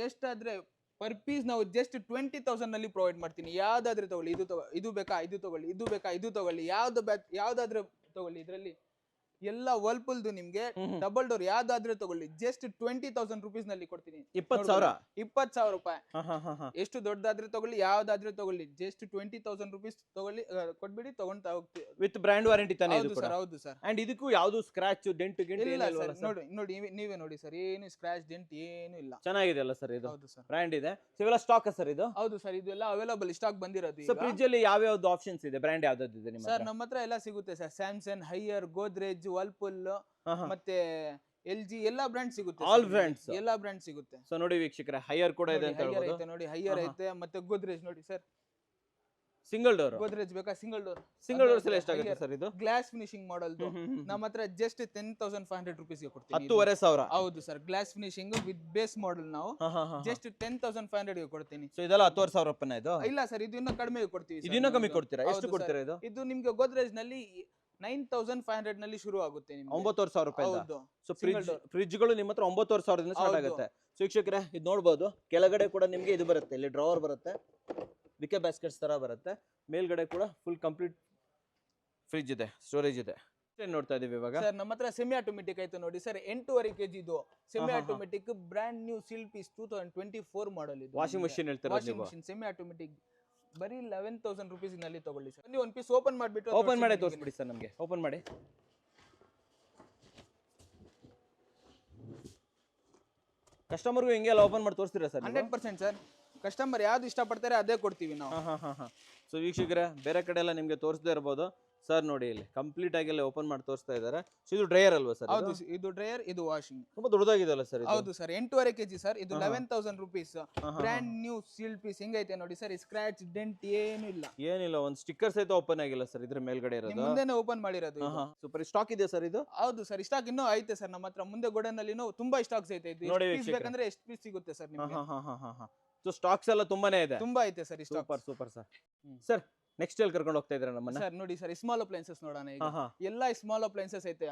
ಎಷ್ಟಾದ್ರೆ ಪರ್ ಪೀಸ್ ನಾವು ಜಸ್ಟ್ 20,000 ನಲ್ಲಿ ಪ್ರೊವೈಡ್ ಮಾಡ್ತೀನಿ. ಯಾವ್ದಾದ್ರೆ ತಗೊಳ್ಳಿ, ಇದು ಬೇಕಾ ಇದು ತಗೊಳ್ಳಿ, ಇದು ಬೇಕಾ ಇದು ತಗೊಳ್ಳಿ, ಯಾವ್ದಾದ್ರೆ ತಗೊಳ್ಳಿ. ಇದರಲ್ಲಿ ಎಲ್ಲ ವರ್ಲ್ಪೂಲ್ದು ನಿಮ್ಗೆ ಡಬಲ್ ಡೋರ್ ಯಾವ್ದಾದ್ರೆ ತಗೊಳ್ಳಿ ಜಸ್ಟ್ 20,000 rupees ನಲ್ಲಿ ಕೊಡ್ತೀನಿ. 20,000 ರೂಪಾಯಿ. ಎಷ್ಟು ದೊಡ್ಡದಾದ್ರೆ ತಗೊಳ್ಳಿ, ಯಾವ್ದಾದ್ರೆ ತಗೊಳ್ಳಿ, ಜಸ್ಟ್ 20,000 rupees ತಗೊಳ್ಳಿ, ಕೊಟ್ಬಿಡಿ, ತಗೊಂತಾ ಹೋಗ್ತೀವಿ. ವಿತ್ ಬ್ರ್ಯಾಂಡ್ ವಾರಂಟಿ ತಾನೇ ಇದು ಕೂಡ? ಹೌದು ಸರ್. ಅಂಡ್ ಇದಕ್ಕೂ ಯಾವ್ದು ಸ್ಕ್ರಾಚ್ ಡೆಂಟ್ ಇಲ್ಲ ಸರ್. ನೋಡಿ ನೀವೇ ನೋಡಿ ಸರ್, ಏನು ಸ್ಕ್ರಾಚ್ ಡೆಂಟ್ ಏನು ಇಲ್ಲ. ಚೆನ್ನಾಗಿದೆ ಅಲ್ಲ ಸರ್ ಇದು? ಹೌದು ಸರ್. ಬ್ರ್ಯಾಂಡ್ ಇದೆ. ಸೊ ಇವೆಲ್ಲ ಸ್ಟಾಕ್ ಸರ್ ಇದು? ಹೌದು ಸರ್, ಇದು ಎಲ್ಲ ಅವೈಲಬಲ್ ಸ್ಟಾಕ್ ಬಂದಿರೋದು. ಸೊ ಫ್ರಿಡ್ಜ್ ಅಲ್ಲಿ ಯಾವ ಯಾವ್ದು ಆಪ್ಷನ್ಸ್ ಇದೆ? ಬ್ರ್ಯಾಂಡ್ ಯಾವ್ದಾದ್ರು ಇದೆ ನಿಮ್ಮ ಸರ್? ಹತ್ರ? ನಮ್ಮ ಹತ್ರ ಎಲ್ಲ ಸಿಗುತ್ತೆ sir. Samsung, higher, Godrej, Whirlpool ಮತ್ತೆ LG ಎಲ್ಲ ಬ್ರ್ಯಾಂಡ್ ಸಿಗುತ್ತೆ. ಆಲ್ ಬ್ರ್ಯಾಂಡ್ಸ್, ಎಲ್ಲ ಬ್ರ್ಯಾಂಡ್ ಸಿಗುತ್ತೆ. ಸೊ ನೋಡಿ ವೀಕ್ಷಕರೇ, ಹೈಯರ್ ಕೂಡ ಇದೆ ಅಂತ ಹೇಳ್ಬೋದು. ಐತೆ ನೋಡಿ, ಹೈಯರ್ ಐತೆ. ಮತ್ತೆ ಗೋದ್ರೇಜ್ ನೋಡಿ ಸರ್, ಸಿಂಗಲ್ ಡೋರ್. ಗೋದ್ರೇಜ್ ಬೇಕಾ ಸಿಂಗಲ್ ಡೋರ್? ಸಿಂಗಲ್ ಡೋರ್ಸ್ ಎಲ್ಲ ಎಷ್ಟಾಗುತ್ತೆ ಸರ್ ಇದು? ಗ್ಲಾಸ್ ಫಿನಿಶಿಂಗ್ ಮಾಡೆಲ್ ನಮ್ಮ ಹತ್ರ ಜಸ್ಟ್ 10,500 rupees ಗೆ ಕೊಡ್ತೀವಿ. 10,500? ಹೌದು sir. Glass finishing with base model ನಾವು ಜಸ್ಟ್ 10,500 ಗೆ ಕೊಡ್ತೀನಿ. ಸೊ ಇದೆಲ್ಲ 10,000 ರೂಪಾಯಿ ಇದು? ಇಲ್ಲ ಸರ್, ಇದು ಇನ್ನೂ ಕಡಿಮೆ ಕೊಡ್ತೀವಿ. ಇದು ಇನ್ನೂ ಕಮ್ಮಿ ಕೊಡ್ತೀರಾ? ಎಷ್ಟು ಕೊಡ್ತೀರಾ ಇದು? ಇದು ನಿಮ್ಗೆ ಗೋದ್ರೇಜ್ ನಲ್ಲಿ 9,500 ನಲ್ಲಿ ಶುರು ಆಗುತ್ತೆ ನಿಮ್ಗೆ. 9,500 ರೂಪಾಯಿ. ಹೌದು. ಸೊ ಫ್ರಿಡ್ಜ್ಗಳು ನಿಮ್ಮ ಹತ್ರ 9,500 ದಿಂದ ಸ್ಟಾರ್ಟ್ ಆಗುತ್ತೆ. ಸೊ ವೀಕ್ಷಕರೇ, ಇದು ನೋಡಬಹುದು. ಕೆಳಗಡೆ ಕೂಡ ನಿಮ್ಗೆ ಇದು ಬರುತ್ತೆ, ಇಲ್ಲಿ ಡ್ರಾವರ್ ಬರುತ್ತೆ, ವಿಕೆ ಬ್ಯಾಸ್ಕೆಟ್ಸ್ ತರ ಬರುತ್ತೆ. ಮೇಲ್ಗಡೆ ಕೂಡ ಫುಲ್ ಕಂಪ್ಲೀಟ್ ಫ್ರಿಡ್ಜ್ ಇದೆ, ಸ್ಟೋರೇಜ್ ಇದೆ. ಏನ್ ನೋಡ್ತಾ ಇದೀವಿ ಇವಾಗ? ಸರ್ ನಮ್ಮ ಹತ್ರ ಸೆಮಿ ಆಟೋಮೆಟಿಕ್ ಆಯ್ತು ನೋಡಿ ಸರ್. 8.5 kg ಇದು semi automatic brand new seal piece 2024 model ಇದು. ವಾಷಿಂಗ್ ಮಷಿನ್ ಹೇಳ್ತೀರಾ ನೀವು? ವಾಷಿಂಗ್ ಮಷಿನ್ ಸೆಮಿ ಆಟೋಮೆಟಿಕ್ ಬರೀ 11,000 rupees ನಲ್ಲಿ ತಗೊಳ್ಳಿ ಸರ್. ನೀವು ಒಂದು ಪೀಸ್ ಓಪನ್ ಮಾಡಿಬಿಟ್ಟು ಓಪನ್ ಮಾಡಿ ತೋರಿಸ್ಬಿಡಿ ಸರ್ ನಮಗೆ. ಓಪನ್ ಮಾಡಿ. ಕಸ್ಟಮರ್ಗೂ ಹಿಂಗೆ ಎಲ್ಲ ಓಪನ್ ಮಾಡಿ ತೋರಿಸ್ತೀರಾ ಸರ್? 100% ಸರ್. ಕಸ್ಟಮರ್ ಯಾವ್ದು ಇಷ್ಟಪಡ್ತಾರೆ ಅದೇ ಕೊಡ್ತೀವಿ ನಾವು. ಸೊ ವೀಕ್ಷಕರೇ, ಬೇರೆ ಕಡೆ ಎಲ್ಲ ನಿಮ್ಗೆ ತೋರಿಸದೇ ಇರಬಹುದು. ಸರ್ ನೋಡಿ, ಇಲ್ಲಿ ಕಂಪ್ಲೀಟ್ ಆಗಿ ಎಲ್ಲ ಓಪನ್ ಮಾಡಿ ತೋರಿಸ್ತಾ ಇದ್ದಾರೆ. ಸೊ ಇದು ಡ್ರೈಯರ್ ಅಲ್ವಾ ಸರ್? ಹೌದು, ಇದು ಡ್ರೈಯರ್, ಇದು ವಾಷಿಂಗ್. ತುಂಬಾ ದೊಡ್ಡದಾಗಿದೆ ಅಲ್ಲ ಸರ್? ಹೌದು ಸರ್. 8.5 kg sir. ಇದು 11,000 rupees brand new sealed piece. ಹೆಂಗೈತೆ ನೋಡಿ ಸರ್, ಸ್ಕ್ರಾಚ್ ಡೆಂಟ್ ಏನು ಇಲ್ಲ. ಏನಿಲ್ಲ, ಒಂದು ಸ್ಟಿಕ್ಕರ್ ಸಹಿತ ಓಪನ್ ಆಗಿಲ್ಲ ಸರ್ ಇದ್ರ ಮೇಲ್ಗಡೆ ಇರೋದು. ಮುಂದೆನೆ ಓಪನ್ ಮಾಡಿರೋದು. ಸೂಪರ್. ಸ್ಟಾಕ್ ಇದೆ ಸರ್ ಇದು? ಹೌದು ಸರ್, ಸ್ಟಾಕ್ ಇನ್ನೂ ಐತೆ ಸರ್ ನಮ್ಮ ಹತ್ರ. ಮುಂದೆ ಗೋಡನ್ ಅಲ್ಲಿ ತುಂಬಾ ಸ್ಟಾಕ್ಸ್ ಐತೆ. ಇದು ಪೀಸ್ ಬೇಕಂದ್ರೆ ಎಷ್ಟು ಪೀಸ್ ಸಿಗುತ್ತೆ ಸರ್ ನಿಮಗೆ? ಸೊ ಸ್ಟಾಕ್ಸ್ ಎಲ್ಲ ತುಂಬಾನೇ ಇದೆ, ತುಂಬಾ ಐತೆ sir. Super super sir. Sir next ಎಲ್ಲಿ ಕರ್ಕೊಂಡು ಹೋಗ್ತಾ ಇದ್ದೀರಾ ನಮ್ಮನ್ನ? ಸರ್ ನೋಡಿ ಸರ್, ಸ್ಮಾಲ್ ಅಪ್ಲೈನ್ಸಸ್ ನೋಡೋಣ ಈಗ. ಎಲ್ಲ ಸ್ಮಾಲ್ ಅಪ್ಲೈನ್ಸಸ್ ಐತೆ,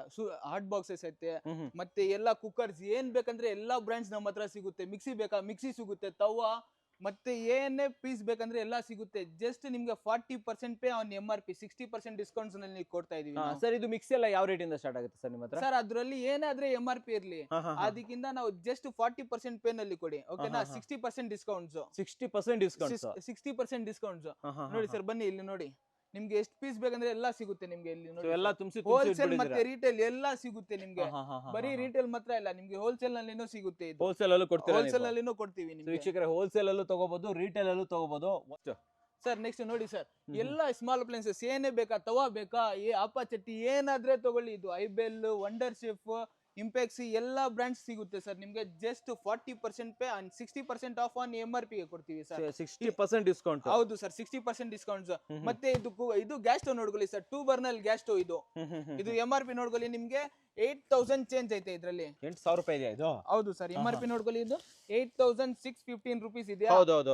ಹಾಟ್ ಬಾಕ್ಸಸ್ ಐತೆ, ಮತ್ತೆ ಎಲ್ಲ ಕುಕ್ಕರ್ಸ್ ಏನ್ ಬೇಕಂದ್ರೆ ಎಲ್ಲಾ ಬ್ರಾಂಡ್ಸ್ ನಮ್ಮ ಹತ್ರ ಸಿಗುತ್ತೆ. ಮಿಕ್ಸಿ ಬೇಕಾ ಮಿಕ್ಸಿ ಸಿಗುತ್ತೆ, ತವಾ ಮತ್ತೆ ಏನೇ ಪೀಸ್ ಬೇಕಂದ್ರೆ ಎಲ್ಲ ಸಿಗುತ್ತೆ. ಜಸ್ಟ್ ನಿಮ್ಗೆ 40% ಪೇ ಆನ್ MRP, 60% ಡಿಸ್ಕೌಂಟ್ಸ್ ನಲ್ಲಿ ಕೊಡ್ತಾ ಇದೀವಿ ಸರ್. ಇದು ಮಿಕ್ಸಿ ಎಲ್ಲ ಯಾವ ರೇಟ್ ಇಂದ ಸ್ಟಾರ್ಟ್ ಆಗುತ್ತೆ ಸರ್ ನಿಮ್ಮ ಹತ್ರ? ಸರ್ ಅದ್ರಲ್ಲಿ ಏನಾದ್ರೆ MRP ಇರ್ಲಿ, ಅದಕ್ಕಿಂತ ನಾವು ಜಸ್ಟ್ 40% ಪೇ ನಲ್ಲಿ ಕೊಡಿ, ಓಕೆನಾ? 60% ಡಿಸ್ಕೌಂಟ್ಸ್. 60% ಡಿಸ್ಕೌಂಟ್ಸ್? 60% ಡಿಸ್ಕೌಂಟ್ಸ್. ನೋಡಿ ಸರ್, ಬನ್ನಿ ಇಲ್ಲಿ ನೋಡಿ. ನಿಮ್ಗೆ ಎಷ್ಟು ಪೀಸ್ ಬೇಕಂದ್ರೆ ಎಲ್ಲ ಸಿಗುತ್ತೆ ನಿಮ್ಗೆ ಇಲ್ಲಿ ನೋಡಿ. ಎಲ್ಲ ತುಂಬಿಸಿ ಹೋಲ್ಸೇಲ್ ಮತ್ತೆ ರಿಟೇಲ್ ಎಲ್ಲ ಸಿಗುತ್ತೆ ನಿಮ್ಗೆ. ಬರೀ ರಿಟೇಲ್ ಮಾತ್ರ ಇಲ್ಲ, ನಿಮ್ಗೆ ಹೋಲ್ಸೇಲ್ ನಲ್ಲಿನೂ ಸಿಗುತ್ತೆ. ಇದು ಹೋಲ್ಸೇಲ್ ಅಲ್ಲೂ ಕೊಡ್ತೀರಾ? ಹೋಲ್ಸೇಲ್ ನಲ್ಲಿನೂ ಕೊಡ್ತೀವಿ ನಿಮ್ಗೆ. ವೀಕ್ಷಕರೇ, ಹೋಲ್ಸೇಲ್ ಅಲ್ಲೂ ತಗೋಬಹುದು, ರಿಟೇಲ್ ಅಲ್ಲೂ ತಗೋಬಹುದು ಸರ್. ನೆಕ್ಸ್ಟ್ ನೋಡಿ ಸರ್, ಎಲ್ಲ ಸ್ಮಾಲ್ ಅಪ್ಲೈನ್ಸಸ್ ಏನೇ ಬೇಕಾ, ತವಾ ಬೇಕಾ, ಅಪ್ಪ ಚಟ್ಟಿ ಏನಾದ್ರೆ ತಗೊಳ್ಳಿ. ಇದು ಐಬೆಲ್, ವಂಡರ್ ಶೆಫ್, ಇಂಪೆಕ್ಸಿ ಎಲ್ಲ ಬ್ರಾಂಡ್ಸ್ ಸಿಗುತ್ತೆ ಸರ್ ನಿಮ್ಗೆ. Just 40% pay and 60% of on MRP ಗೆ ಕೊಡ್ತೀವಿ ಸರ್. 60% ಡಿಸ್ಕೌಂಟ್? ಹೌದು ಸರ್, 60% ಡಿಸ್ಕೌಂಟ್ಸ್. ಮತ್ತೆ ಇದು ಗ್ಯಾಸ್ ಸ್ಟವ್ ನೋಡ್ಕೊಳ್ಳಿ ಸರ್, 2 ಬರ್ನಲ್ ಗ್ಯಾಸ್ ಸ್ಟವ್ ಇದು. ಇದು MRP ನೋಡ್ಕೊಳ್ಳಿ ನಿಮ್ಗೆ 8,000 ಚೇಂಜ್ ಐತೆ ಇದ್ರಲ್ಲಿ. 8,000 ರೂಪಾಯಿ ಇದೆ ಇದು? ಹೌದು ಸರ್. MRP ನೋಡ್ಕೊಳ್ಳಿ, ಇದು 8,615 rupees ಇದೆ.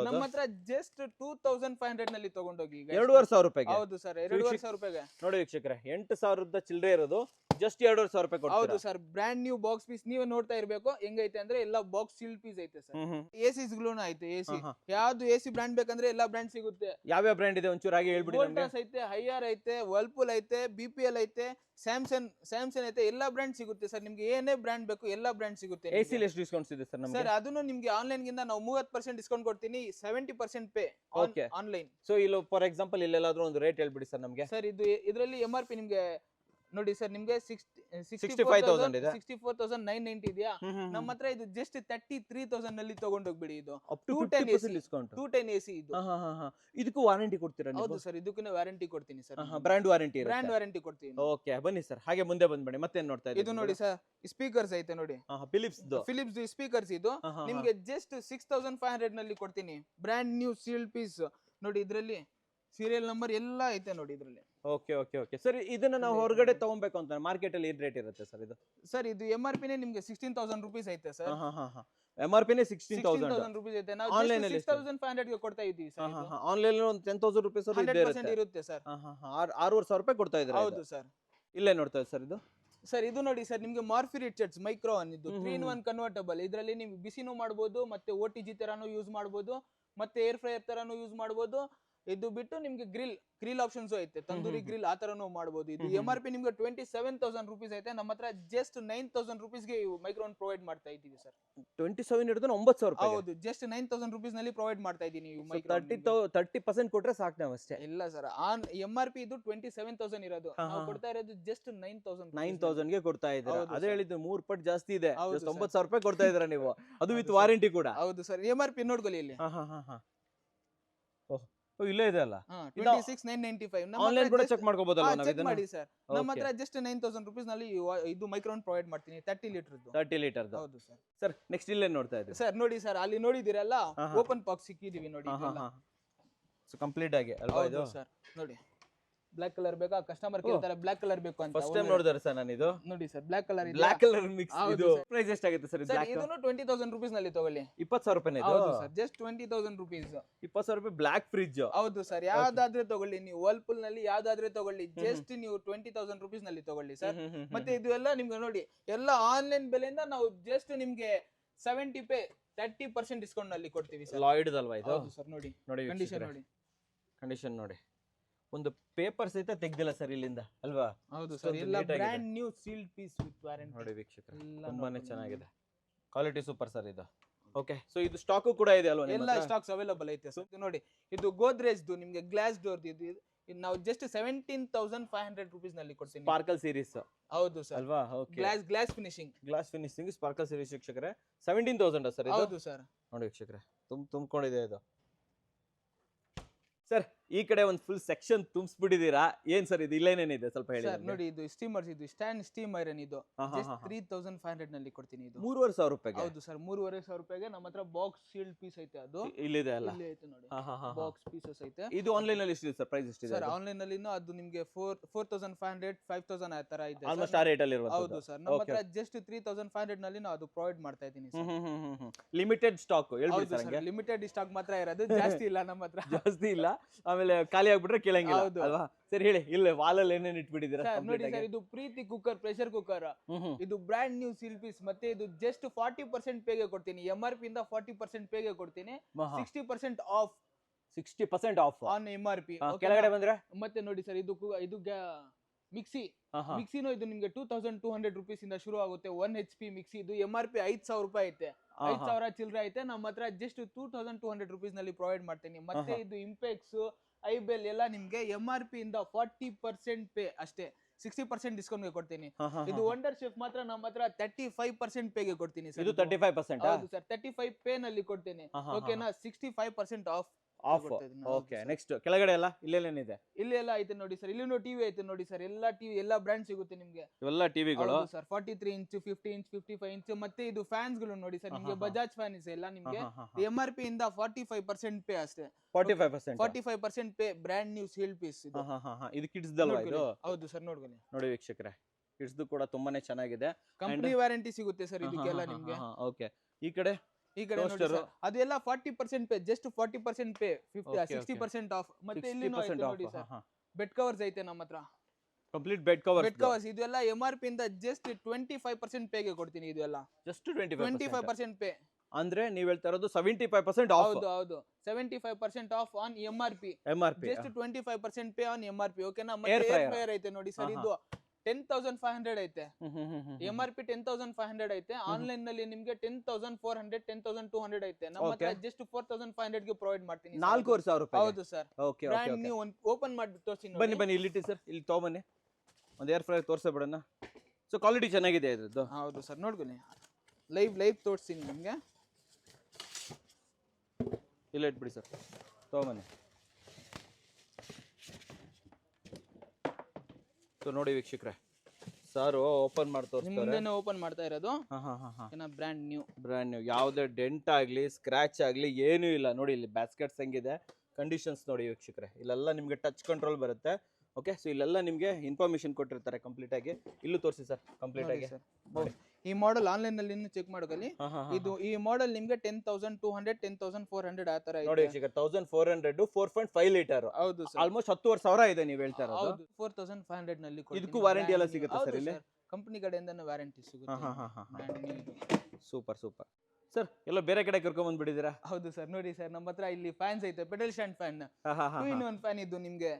ನಮ್ಮ ಹತ್ರ ಜಸ್ಟ್ 2,500 ನಲ್ಲಿ ತಗೊಂಡೋಗಿ 2,500 ರೂಪಾಯಿಗೆ. ಹೌದು ಸರ್, 2,500 ರೂಪಾಯಿಗೆ. ನೋಡಿ ವೀಕ್ಷಕರೇ, 8,000 ಚಿಲ್ಲರೆ ಇರೋದು ಜಸ್ಟ್ 2,500 ರೂಪಾಯಿ ಕೊಡ್ತೀರಾ? ಹೌದು sir. Brand new box piece ನೀವೇ ನೋಡ್ತಾ ಇರ್ಬೇಕು ಹೆಂಗೈತೆ ಅಂದ್ರೆ. ಎಲ್ಲ ಬಾಕ್ಸ್ ಸೀಲ್ ಪೀಸ್ ಐತೆ ಸರ್. ACs ಗಳೂನು ಐತೆ. AC ಯಾವ್ದು AC ಬ್ರ್ಯಾಂಡ್ ಬೇಕಂದ್ರೆ ಎಲ್ಲಾ ಬ್ರ್ಯಾಂಡ್ ಸಿಗುತ್ತೆ. ಯಾವ ಬ್ರ್ಯಾಂಡ್ ಇದೆ ಒಂಚೂರು ಆಗಿ ಹೇಳ್ಬಿಡಿ ನಮಗೆ. ವೋಲ್ಟಾಸ್ ಐತೆ, ಹೈಯರ್ ಐತೆ, ವರ್ಲ್ಪೂಲ್ ಐತೆ, BPL ಐತೆ, ಸ್ಯಾಮ್ಸಂಗ್ ಐತೆ. ಎಲ್ಲಾ ಬ್ರ್ಯಾಂಡ್ ಸಿಗುತ್ತೆ ಸರ್ ನಿಮ್ಗೆ. ಏನೇ ಬ್ರ್ಯಾಂಡ್ ಬೇಕು ಎಲ್ಲಾ ಬ್ರ್ಯಾಂಡ್ ಸಿಗುತ್ತೆ. AC ಎಷ್ಟು ಡಿಸ್ಕೌಂಟ್ಸ್ ಇದೆ ಸರ್ ನಮಗೆ? ಸರ್ ಅದನ್ನು ನಿಮ್ಗೆ ಆನ್ಲೈನ್ ಗಿಂತ ನಾವು 30% ಡಿಸ್ಕೌಂಟ್ ಕೊಡ್ತೀನಿ. 70% ಪೇ ಆನ್ಲೈನ್. ಸೊ ಇಲ್ಲಿ ಫಾರ್ ಎಕ್ಸಾಂಪಲ್ ಇಲ್ಲೆಲ್ಲಾದ್ರೂ ಒಂದು ರೇಟ್ ಹೇಳ್ಬಿಡಿ ಸರ್ ನಮಗೆ. ಸರ್ ಇದು ಇದರಲ್ಲಿ MRP ನಿಮ್ಗೆ ನೋಡಿ ಸರ್ ನಿಮ್ಗೆ 65,000 ಇದೆ. 64,990 ಇದೆಯಾ ನಮ್ಮ ಹತ್ರ ಇದು ಜಸ್ಟ್ 33,000 ನಲ್ಲಿ ತಗೊಂಡೋಗ್ಬಿಡಿ ಇದು ಅಪ್ ಟು 210 ಡಿಸ್ಕೌಂಟ್. 210 AC ಇದು. ಇದಕ್ಕೂ ವಾರಂಟಿ ಕೊಡ್ತೀರಾ ನೀವು? ಹೌದು ಸರ್ ಇದಕ್ಕೂ ವ್ಯಾರಂಟಿ ಕೊಡ್ತೀನಿ sir. Brand warranty brand warranty ಕೊಡ್ತೀನಿ. ಓಕೆ ಬನ್ನಿ ಸರ್, ಹಾಗೆ ಮುಂದೆ ಬಂದ್ಬಿಡಿ. ಮತ್ತೇನ್ ನೋಡ್ತಾ ಇದ್ದೀವಿ? ಇದು ನೋಡಿ ಸರ್ ಸ್ಪೀಕರ್ಸ್ ಐತೆ ನೋಡಿ, ಫಿಲಿಪ್ಸ್ ಸ್ಪೀಕರ್ಸ್ ಇದು ನಿಮ್ಗೆ ಜಸ್ಟ್ 6,500 ನಲ್ಲಿ ಕೊಡ್ತೀನಿ. ಬ್ರ್ಯಾಂಡ್ ನ್ಯೂ ಸೀಲ್ಡ್ ಪೀಸ್ ನೋಡಿ, ಇದ್ರಲ್ಲಿ ಸೀರಿಯಲ್ ನಂಬರ್ ಎಲ್ಲ ಐತೆ ನೋಡಿ ಇದ್ರಲ್ಲಿ. ಓಕೆ ಓಕೆ ಓಕೆ ಸರ್, ಇದನ್ನ ನಾವು ಹೊರಗಡೆ ತಗೊಬೇಕು ಅಂತ ಮಾರ್ಕೆಟ್ ಅಲ್ಲಿ ಏನ್ ರೇಟ್ ಇರುತ್ತೆ ಸರ್ ಇದು? ಸರ್ ಇದು MRP ನೇ ನಿಮ್ಗೆ 16,000 rupees ಐತೆ ಸರ್. MRP ನೇ 16,000 rupees ಐತೆ. ನಾವು ಆನ್ಲೈನ್ ಅಲ್ಲಿ 6,500 ಗೆ ಕೊಡ್ತಾ ಇದ್ದೀವಿ ಸರ್. ಆನ್ಲೈನ್ ಒಂದು 10,000 rupees 100% ಇರುತ್ತೆ ಸರ್. 6,500 ರೂಪಾಯಿ ಕೊಡ್ತಾ ಇದ್ದಾರೆ. ಹೌದು ಸರ್. ಇಲ್ಲೇ ನೋಡ್ತಾ ಇದ್ದೀವಿ ಸರ್ ಇದು. ಸರ್ ಇದು ನೋಡಿ ಸರ್ ನಿಮ್ಗೆ ಮಾರ್ಫಿ ರಿಚರ್ಡ್ಸ್ ಮೈಕ್ರೋ ಇದು 3-in-1 ಕನ್ವರ್ಟಬಲ್. ಇದರಲ್ಲಿ ನೀವು ಬಿಸಿನೂ ಮಾಡಬಹುದು, ಮತ್ತೆ OTG ತರಾನು ಯೂಸ್ ಮಾಡಬಹುದು, ಮತ್ತೆ ಏರ್ ಫ್ರೈಯರ್ ತರಾನು ಯೂಸ್ ಮಾಡಬಹುದು. ಇದು ಬಿಟ್ಟು ನಿಮ್ಗೆ ಗ್ರಿಲ್ ಆಪ್ಷನ್ಸ್ ಐತೆ, ತಂದೂರಿ ಗ್ರಿಲ್ ಆ ತರನು ಮಾಡಬಹುದು. ಇದು MRP ನಿಮ್ಗೆ 27,000 rupees ಐತೆ. ನಮ್ಮ ಹತ್ರ ಜಸ್ಟ್ 9,000 rupees ಗೆ ಮೈಕ್ರೋನ್ ಪ್ರೊವೈಡ್ ಮಾಡ್ತಾ ಇದ್ದೀವಿ ಸರ್. 27 ಹಿಡಿದು 9,000 ರೂಪಾಯಿ. ಹೌದು, ಜಸ್ಟ್ 9,000 rupees ನಲ್ಲಿ ಪ್ರೊವೈಡ್ ಮಾಡ್ತಾ ಇದ್ದೀನಿ. 30% ಕೊಟ್ರೆ ಸಾಕು ನಾವು ಅಷ್ಟೇ. ಇಲ್ಲ ಸರ್, MRP ಇದು 27,000 ಇರೋದು, ನಾವು ಕೊಡ್ತಾ ಇರೋದು ಜಸ್ಟ್ 9,000 ಗೆ ಕೊಡ್ತಾ ಇದ್ದೀರಾ. ಅದೇ ಹೇಳಿದ್ದು 3 ಪಟ್ಟು ಜಾಸ್ತಿ ಇದೆ. ಹೌದು ಸರ್. 90,000 ರೂಪಾಯಿ ಕೊಡ್ತಾ ಇದ್ದೀರಾ ನೀವು, ಅದು ವಿತ್ ವಾರಂಟಿ ಕೂಡ. ಹೌದು ಸರ್. MRP ನೋಡ್ಕೊಳ್ಳಿ ಇಲ್ಲಿ. ಇಲ್ಲೇ ಇದೆ ಅಲ್ಲ, 26,995. ಆನ್ಲೈನ್ ಕೂಡ ಚೆಕ್ ಮಾಡ್ಕೋಬಹುದಲ್ಲ ನಾವು ಚೆಕ್ ಇದನ್ನ? ಮಾಡಿ ಸರ್. ನಮ್ಮ ಹತ್ರ ಜಸ್ಟ್ 9,000 rupees ನಲ್ಲಿ ಇದು ಮೈಕ್ರೋನ್ ಪ್ರೊವೈಡ್ ಮಾಡ್ತೀನಿ 30 ಲೀಟರ್ದು. 30 ಲೀಟರ್. ಹೌದು ಸರ್. ಸರ್ ನೆಕ್ಸ್ಟ್ ಇಲ್ಲೇ ನೋಡ್ತಾ ಇದ್ದೀವಿ ಸರ್ ನೋಡಿ ಸರ್, ಅಲ್ಲಿ ನೋಡಿದಿರಲ್ಲ ಓಪನ್ ಬಾಕ್ಸ್ ಸಿಕ್ಕಿದೀವಿ ನೋಡಿ. ಸೊ ಕಂಪ್ಲೀಟ್ ಆಗಿ ಅಲ್ವಾ ಇದು? ಸರ್ ನೋಡಿ, ಬ್ಲಾಕ್ ಕಲರ್ ಬೇಕಾ? ಕಸ್ಟಮರ್ ಕೇಳ್ತಾರೆ ಬ್ಲಾಕ್ ಕಲರ್ ಬೇಕು ಅಂತ. ಫಸ್ಟ್ ಟೈಮ್ ನೋಡಿದಾರೆ ಸರ್ ನಾನು ಇದು. ನೋಡಿ ಸರ್ ಬ್ಲಾಕ್ ಕಲರ್ ಇದೆ. Black colour mix. ಇದು ಪ್ರೈಸ್ ಎಷ್ಟಾಗುತ್ತೆ ಸರ್? ಸರ್ ಇದನ್ನು 20,000 rupees ನಲ್ಲಿ ತಗೊಳ್ಳಿ. 20,000 ರೂಪಾಯಿ ಇದು? ಹೌದು ಸರ್, ಜಸ್ಟ್ 20,000 rupees. 20,000 ರೂಪಾಯಿ ಬ್ಲಾಕ್ ಫ್ರಿಡ್ಜ್. ಹೌದು ಸರ್, ಯಾವ್ದಾದ್ರೆ ತಗೊಳ್ಳಿ ನೀವು, ವರ್ಲ್ಪೂಲ್ ನಲ್ಲಿ ಯಾವ್ದಾದ್ರೆ ತಗೊಳ್ಳಿ, ಜಸ್ಟ್ ನೀವು 20,000 rupees ನಲ್ಲಿ ತಗೊಳ್ಳಿ ಸರ್. ಮತ್ತೆ ಇದು ಎಲ್ಲ ನಿಮ್ಗೆ ನೋಡಿ, ಎಲ್ಲ ಆನ್ಲೈನ್ ಬೆಲೆಯಿಂದ ನಾವು ಜಸ್ಟ್ ನಿಮ್ಗೆ 70 ಪೇ 30% ಡಿಸ್ಕೌಂಟ್ ನಲ್ಲಿ ಕೊಡ್ತೀವಿ ಸರ್. ಲಾಯ್ಡ್ ಅಲ್ವಾ ಇದು? ಹೌದು ಸರ್. ನೋಡಿ ಕಂಡೀಷನ್ ನೋಡಿ, ಕಂಡೀಷನ್ ನೋಡಿ. ಒಂದು ಪೇಪರ್ ಸಹಿತ ತೆಗ್ದಿಲ್ಲ ಸರ್ ಇಲ್ಲಿಂದ ಅಲ್ವಾ? ಹೌದು ಸರ್, ಎಲ್ಲ brand new sealed piece with warranty. ನೋಡಿ ವೀಕ್ಷಕರೇ, ತುಂಬಾನೇ ಚೆನ್ನಾಗಿದೆ, ಕ್ವಾಲಿಟಿ ಸೂಪರ್ ಸರ್ ಇದು. ಓಕೆ, ಸೊ ಇದು ಸ್ಟಾಕ್ ಕೂಡ ಇದೆ ಅಲ್ವಾ? ಎಲ್ಲ ಸ್ಟಾಕ್ಸ್ ಅವೈಲೇಬಲ್ ಐತೆ ಸರ್. ನೋಡಿ ಇದು ಗೋದ್ರೇಜ್ ನಿಮ್ಗೆ ಗ್ಲಾಸ್ ಡೋರ್ ಇದು ನಾವು ಜಸ್ಟ್ 17,500 rupees ನಲ್ಲಿ ಕೊಡ್ತೀನಿ. Sparkle series. ಹೌದು ಸರ್ ಅಲ್ವಾ? Okay, glass finishing sparkle series ವೀಕ್ಷಕರೇ 17,000 ಸರ್ ಇದು? ಹೌದು ಸರ್. ನೋಡಿ ವೀಕ್ಷಕರೇ, ತುಂಬಿಕೊಂಡಿದೆ ಇದು. ಸರ್ ಈ ಕಡೆ ಒಂದು ಫುಲ್ ಸೆಕ್ಷನ್ ತುಂಬಿಸ್ಬಿಟ್ಟಿದ್ದೀರಾ, ಏನ್ ಸರ್ ಇದು? ಇಲ್ಲೇನೇನಿದೆ ಸ್ವಲ್ಪ ಹೇಳಿ. ಸರ್ ನೋಡಿ, ಇದು ಸ್ಟೀಮರ್ಸ್, ಇದು ಸ್ಟ್ಯಾಂಡ್ ಸ್ಟೀಮ್ ಐರನ್, ಇದು ಜಸ್ಟ್ 3,500 ನಲ್ಲಿ ಕೊಡ್ತೀನಿ. ಇದು 3,500 ರೂಪಾಯಿಗೆ? ಹೌದು ಸರ್, 3,500 ರೂಪಾಯಿಗೆ ನಮ್ಮ ಹತ್ರ ಬಾಕ್ಸ್ ಶೀಲ್ಡ್ ಪೀಸ್ ಐತೆ. ಅದು ಇಲ್ಲಿದೆ ಅಲ್ಲ? ಇಲ್ಲಿ ಐತೆ ನೋಡಿ, ಬಾಕ್ಸ್ ಪೀಸಸ್ ಐತೆ. ಇದು ಆನ್ಲೈನ್ ಅಲ್ಲಿ ಎಷ್ಟಿದೆ ಸರ್? ಪ್ರೈಸ್ ಎಷ್ಟಿದೆ ಸರ್? ಆನ್ಲೈನ್ ಅಲ್ಲಿ ಅದು ನಿಮಗೆ 4,500 5,000 ಆ ತರ ಇದೆ. ಆಲ್ಮೋಸ್ಟ್ ಆ ರೇಟ್ ಅಲ್ಲಿ ಇರುವಂತದ್ದು. ಹೌದು ಸರ್, ನಮ್ಮ ಹತ್ರ ಜಸ್ಟ್ 3,500 ನಲ್ಲಿ ನಾವು ಅದು ಪ್ರೊವೈಡ್ ಮಾಡ್ತಾ ಇದ್ದೀನಿ ಸರ್. ಲಿಮಿಟೆಡ್ ಸ್ಟಾಕ್ ಹೇಳ್ಬಿಡಿ ಸರ್. ಲಿಮಿಟೆಡ್ ಸ್ಟಾಕ್ ಮಾತ್ರ ಇರೋದು, ಜಾಸ್ತಿ ಇಲ್ಲ ನಮ್ಮ ಹತ್ರ. ಜಾಸ್ತಿ ಇಲ್ಲ, ಆಮೇಲೆ ಖಾಲಿ ಆಗ್ಬಿಟ್ರೆ ಕೇಳಂಗಿಲ್ಲ ಅಲ್ವಾ? ಸರಿ ಹೇಳಿ, ಇಲ್ಲ ವಾಲಲ್ಲಿ ಏನೇನು ಇಟ್ಬಿಟ್ಟಿದ್ದೀರಾ? ನೋಡಿ ಸರ್, ಇದು ಪ್ರೀತಿ ಕುಕ್ಕರ್, ಪ್ರೆಷರ್ ಕುಕ್ಕರ್, ಇದು ಬ್ರ್ಯಾಂಡ್ ನ್ಯೂ ಸೀಲ್ ಪೀಸ್. ಮತ್ತೆ ಇದು ಜಸ್ಟ್ 40% ಪೇಗೆ ಕೊಡ್ತೀನಿ. MRP ಇಂದ 40% ಪೇಗೆ ಕೊಡ್ತೀನಿ. 60% ಆಫ್. 60% of on MRP. ಕೆಳಗಡೆ ಬಂದ್ರೆ ಮತ್ತೆ ನೋಡಿ ಸರ್, ಇದು ಮಿಕ್ಸಿನೂ ಇದು ನಿಮ್ಗೆ 2,200 rupees ಇಂದ ಶುರು ಆಗುತ್ತೆ. 1 HP ಮಿಕ್ಸಿ. ಇದು MRP 5,000 ರೂಪಾಯಿ ಐತೆ, 5,000 ಚಿಲ್ಲರೆ ಐತೆ. ನಮ್ಮ ಹತ್ರ ಜಸ್ಟ್ 2,200 rupees ನಲ್ಲಿ ಪ್ರೊವೈಡ್ ಮಾಡ್ತೀನಿ. ಮತ್ತೆ ಇದು ಇಂಪೆಕ್ಸ್, ಐಬೆಲ್ ಎಲ್ಲ ನಿಮ್ಗೆ MRP ಇಂದ 40% ಪೇ ಅಷ್ಟೇ, 60% ಡಿಸ್ಕೌಂಟ್ ಗೆ ಕೊಡ್ತೀನಿ. ಇದು ವಂಡರ್ ಶೆಫ್ ಮಾತ್ರ ನಮ್ಮ ಹತ್ರ 35% ಪೇಗೆ ಕೊಡ್ತೀನಿ ಸರ್. ಇದು 35%? ಹೌದು ಸರ್, 35 ಪೇ ನಲ್ಲಿ ಕೊಡ್ತೀನಿ. ಓಕೆನಾ? 65% ಆಫ್. ಓಕೆ, ನೆಕ್ಸ್ಟ್ ಕೆಳಗಡೆ ಎಲ್ಲ ಇಲ್ಲೇನೇನಿದೆ? ಇಲ್ಲಿ ಎಲ್ಲ ಐತೆ ನೋಡಿ ಸರ್. ಇಲ್ಲಿನೂ ಟಿವಿ ಐತೆ ನೋಡಿ ಸರ್. ಎಲ್ಲ ಟಿವಿ, ಎಲ್ಲ ಬ್ರ್ಯಾಂಡ್ ಸಿಗುತ್ತೆ ನಿಮ್ಗೆ. ಇವೆಲ್ಲ ಟಿವಿಗಳು ಸರ್ 43 ಇಂಚ್, 50 ಇಂಚ್, 55 ಇಂಚ್. ಮತ್ತೆ ಇದು ಫ್ಯಾನ್ಸ್ ಗಳು ನೋಡಿ ಸರ್, ನಿಮ್ಗೆ ಬಜಾಜ್ ಫ್ಯಾನ್ ಇದೆ ಎಲ್ಲ ನಿಮ್ಗೆ. MRP ಇಂದ 45% ಪೇ ಅಷ್ಟೇ. 45% pay, brand new sealed piece. ಇದು ಕಿಡ್ಸ್ ದಲ್ವಾ ಇದು? ಹೌದು ಸರ್, ನೋಡ್ಕೊಳ್ಳಿ. ನೋಡಿ ವೀಕ್ಷಕರೇ, ಕಿಡ್ಸ್ ಕೂಡ ತುಂಬಾನೇ ಚೆನ್ನಾಗಿದೆ. ಕಂಪನಿ ವಾರಂಟಿ ಸಿಗುತ್ತೆ ಸರ್ ಇದಕ್ಕೆಲ್ಲ ನಿಮ್ಗೆ. ಓಕೆ, ಈ ಕಡೆ ನೋಡಿ ಸರ್, ಅದೆಲ್ಲ 40% ಪೇ, ಜಸ್ಟ್ 40% ಪೇ, 60% ಆಫ್. ಮತ್ತೆ ಇಲ್ಲಿ ನೋಡಿ ಸರ್, ಬೆಡ್ ಕವರ್ಸ್ ಐತೆ ನಮ್ಮ ಹತ್ರ. Complete bed covers. ಇದೆಲ್ಲ MRP ಇಂದ ಜಸ್ಟ್ 25% ಪೇಗೆ ಕೊಡ್ತೀನಿ. ಇದೆಲ್ಲ ಜಸ್ಟ್ 25% ಪೇ ಅಂದ್ರೆ ನೀವ್ ಹೇಳ್ತಾ ಇರೋದು 75% ಆಫ್? ಹೌದು, 75% of on MRP. Just 25% pay on MRP. ಓಕೆನಾ? ಮತ್ತೆ ಏರ್ ಫ್ರೈಯರ್ ಐತೆ ನೋಡಿ ಸರ್, ಇದು 10,500 ಐತೆ. MRP 10,500 ಐತೆ. ಆನ್ಲೈನ್ ನಲ್ಲಿ ನಿಮ್ಗೆ 10,400 10,200 ಐತೆ. ನಮ್ಮ ಹತ್ರ ಜಸ್ಟ್ 4,500 ಗೆ ಪ್ರೊವೈಡ್ ಮಾಡ್ತೀನಿ. 4,500 ರೂಪಾಯಿ? ಹೌದು ಸರ್. ಬ್ರ್ಯಾಂಡ್ ನ್ಯೂ ಓಪನ್ ಮಾಡಿ ತೋರಿಸಿ. ಬನ್ನಿ ಇಲ್ಲಿ ಸರ್, ಇಲ್ಲಿ ತಗೊಂಬನ್ನಿ. ಒಂದು ಏರ್ ಫ್ರೈಯರ್ ತೋರಿಸ್ಬಿಡೋಣ. ಸೊ ಕ್ವಾಲಿಟಿ ಚೆನ್ನಾಗಿದೆ ಇದ್ರದ್ದು. ಹೌದು ಸರ್, ನೋಡ್ಕೊಳ್ಳಿ ಲೈವ್ ತೋರಿಸ್ತೀನಿ ನಿಮಗೆ. ಇಲ್ಲ ಇಟ್ಬಿಡಿ ಸರ್, ತೊಗೊಂಬನ್ನಿ. ಸೊ ನೋಡಿ ವೀಕ್ಷಕರೇ, ಸಾರು ಓಪನ್ ಮಾಡಿ ತೋರಿಸ್ತಾರೆ. ಮುಂದೆನೇ ಓಪನ್ ಮಾಡ್ತಾ ಇರೋದು. ಬ್ರ್ಯಾಂಡ್ ನ್ಯೂ, ಯಾವುದೇ ಡೆಂಟ್ ಆಗಲಿ ಸ್ಕ್ರಾಚ್ ಆಗಲಿ ಏನೂ ಇಲ್ಲ. ನೋಡಿ ಇಲ್ಲಿ ಬ್ಯಾಸ್ಕೆಟ್ಸ್ ಹೆಂಗಿದೆ, ಕಂಡೀಷನ್ಸ್ ನೋಡಿ ವೀಕ್ಷಕರೇ. ಇಲ್ಲೆಲ್ಲ ನಿಮಗೆ ಟಚ್ ಕಂಟ್ರೋಲ್ ಬರುತ್ತೆ. ಓಕೆ, ಸೊ ಇಲ್ಲೆಲ್ಲ ನಿಮಗೆ ಇನ್ಫಾರ್ಮೇಶನ್ ಕೊಟ್ಟಿರ್ತಾರೆ ಕಂಪ್ಲೀಟ್ ಆಗಿ. ಇಲ್ಲೂ ತೋರಿಸಿ ಸರ್ ಕಂಪ್ಲೀಟ್ ಆಗಿ. ಈ ಮಾಡೆಲ್ ಆನ್ಲೈನ್ ನಲ್ಲಿ ಚೆಕ್ ಮಾಡ್ಕೊಳ್ಳಿ. ಇದು ಈ ಮಾಡೆಲ್ ನಿಮಗೆ 10,200 10,400 ಆ ತರ ನೋಡಿ ವೀಕ್ಷಕರೇ, 1400 4.5 ಲೀಟರ್. ಹೌದು ಸರ್, ಆಲ್ಮೋಸ್ಟ್ 10,000 ಇದೆ ನೀವು ಹೇಳ್ತಾ ಇರೋದು. ಹೌದು 4,500 ನಲ್ಲಿ ಇದಕ್ಕೂ ವಾರಂಟಿ ಎಲ್ಲ ಸಿಗುತ್ತೆ ಸರ್ ಇಲ್ಲಿ? ಕಂಪನಿ ಕಡೆಯಿಂದನೇ ವಾರಂಟಿ ಸಿಗುತ್ತೆ. Super super sir. ಎಲ್ಲ ಬೇರೆ ಕಡೆ ಕರ್ಕೊಂಡ್ ಬಂದ್ಬಿಟ್ಟಿದ್ದೀರಾ? ಹೌದು ಸರ್, ನೋಡಿ ಸರ್ ನಮ್ಮ ಹತ್ರ ಇಲ್ಲಿ ಫ್ಯಾನ್ಸ್ ಐತೆ, pedal stand fan, 2-in-1 fan. ಇದು ನಿಮ್ಗೆ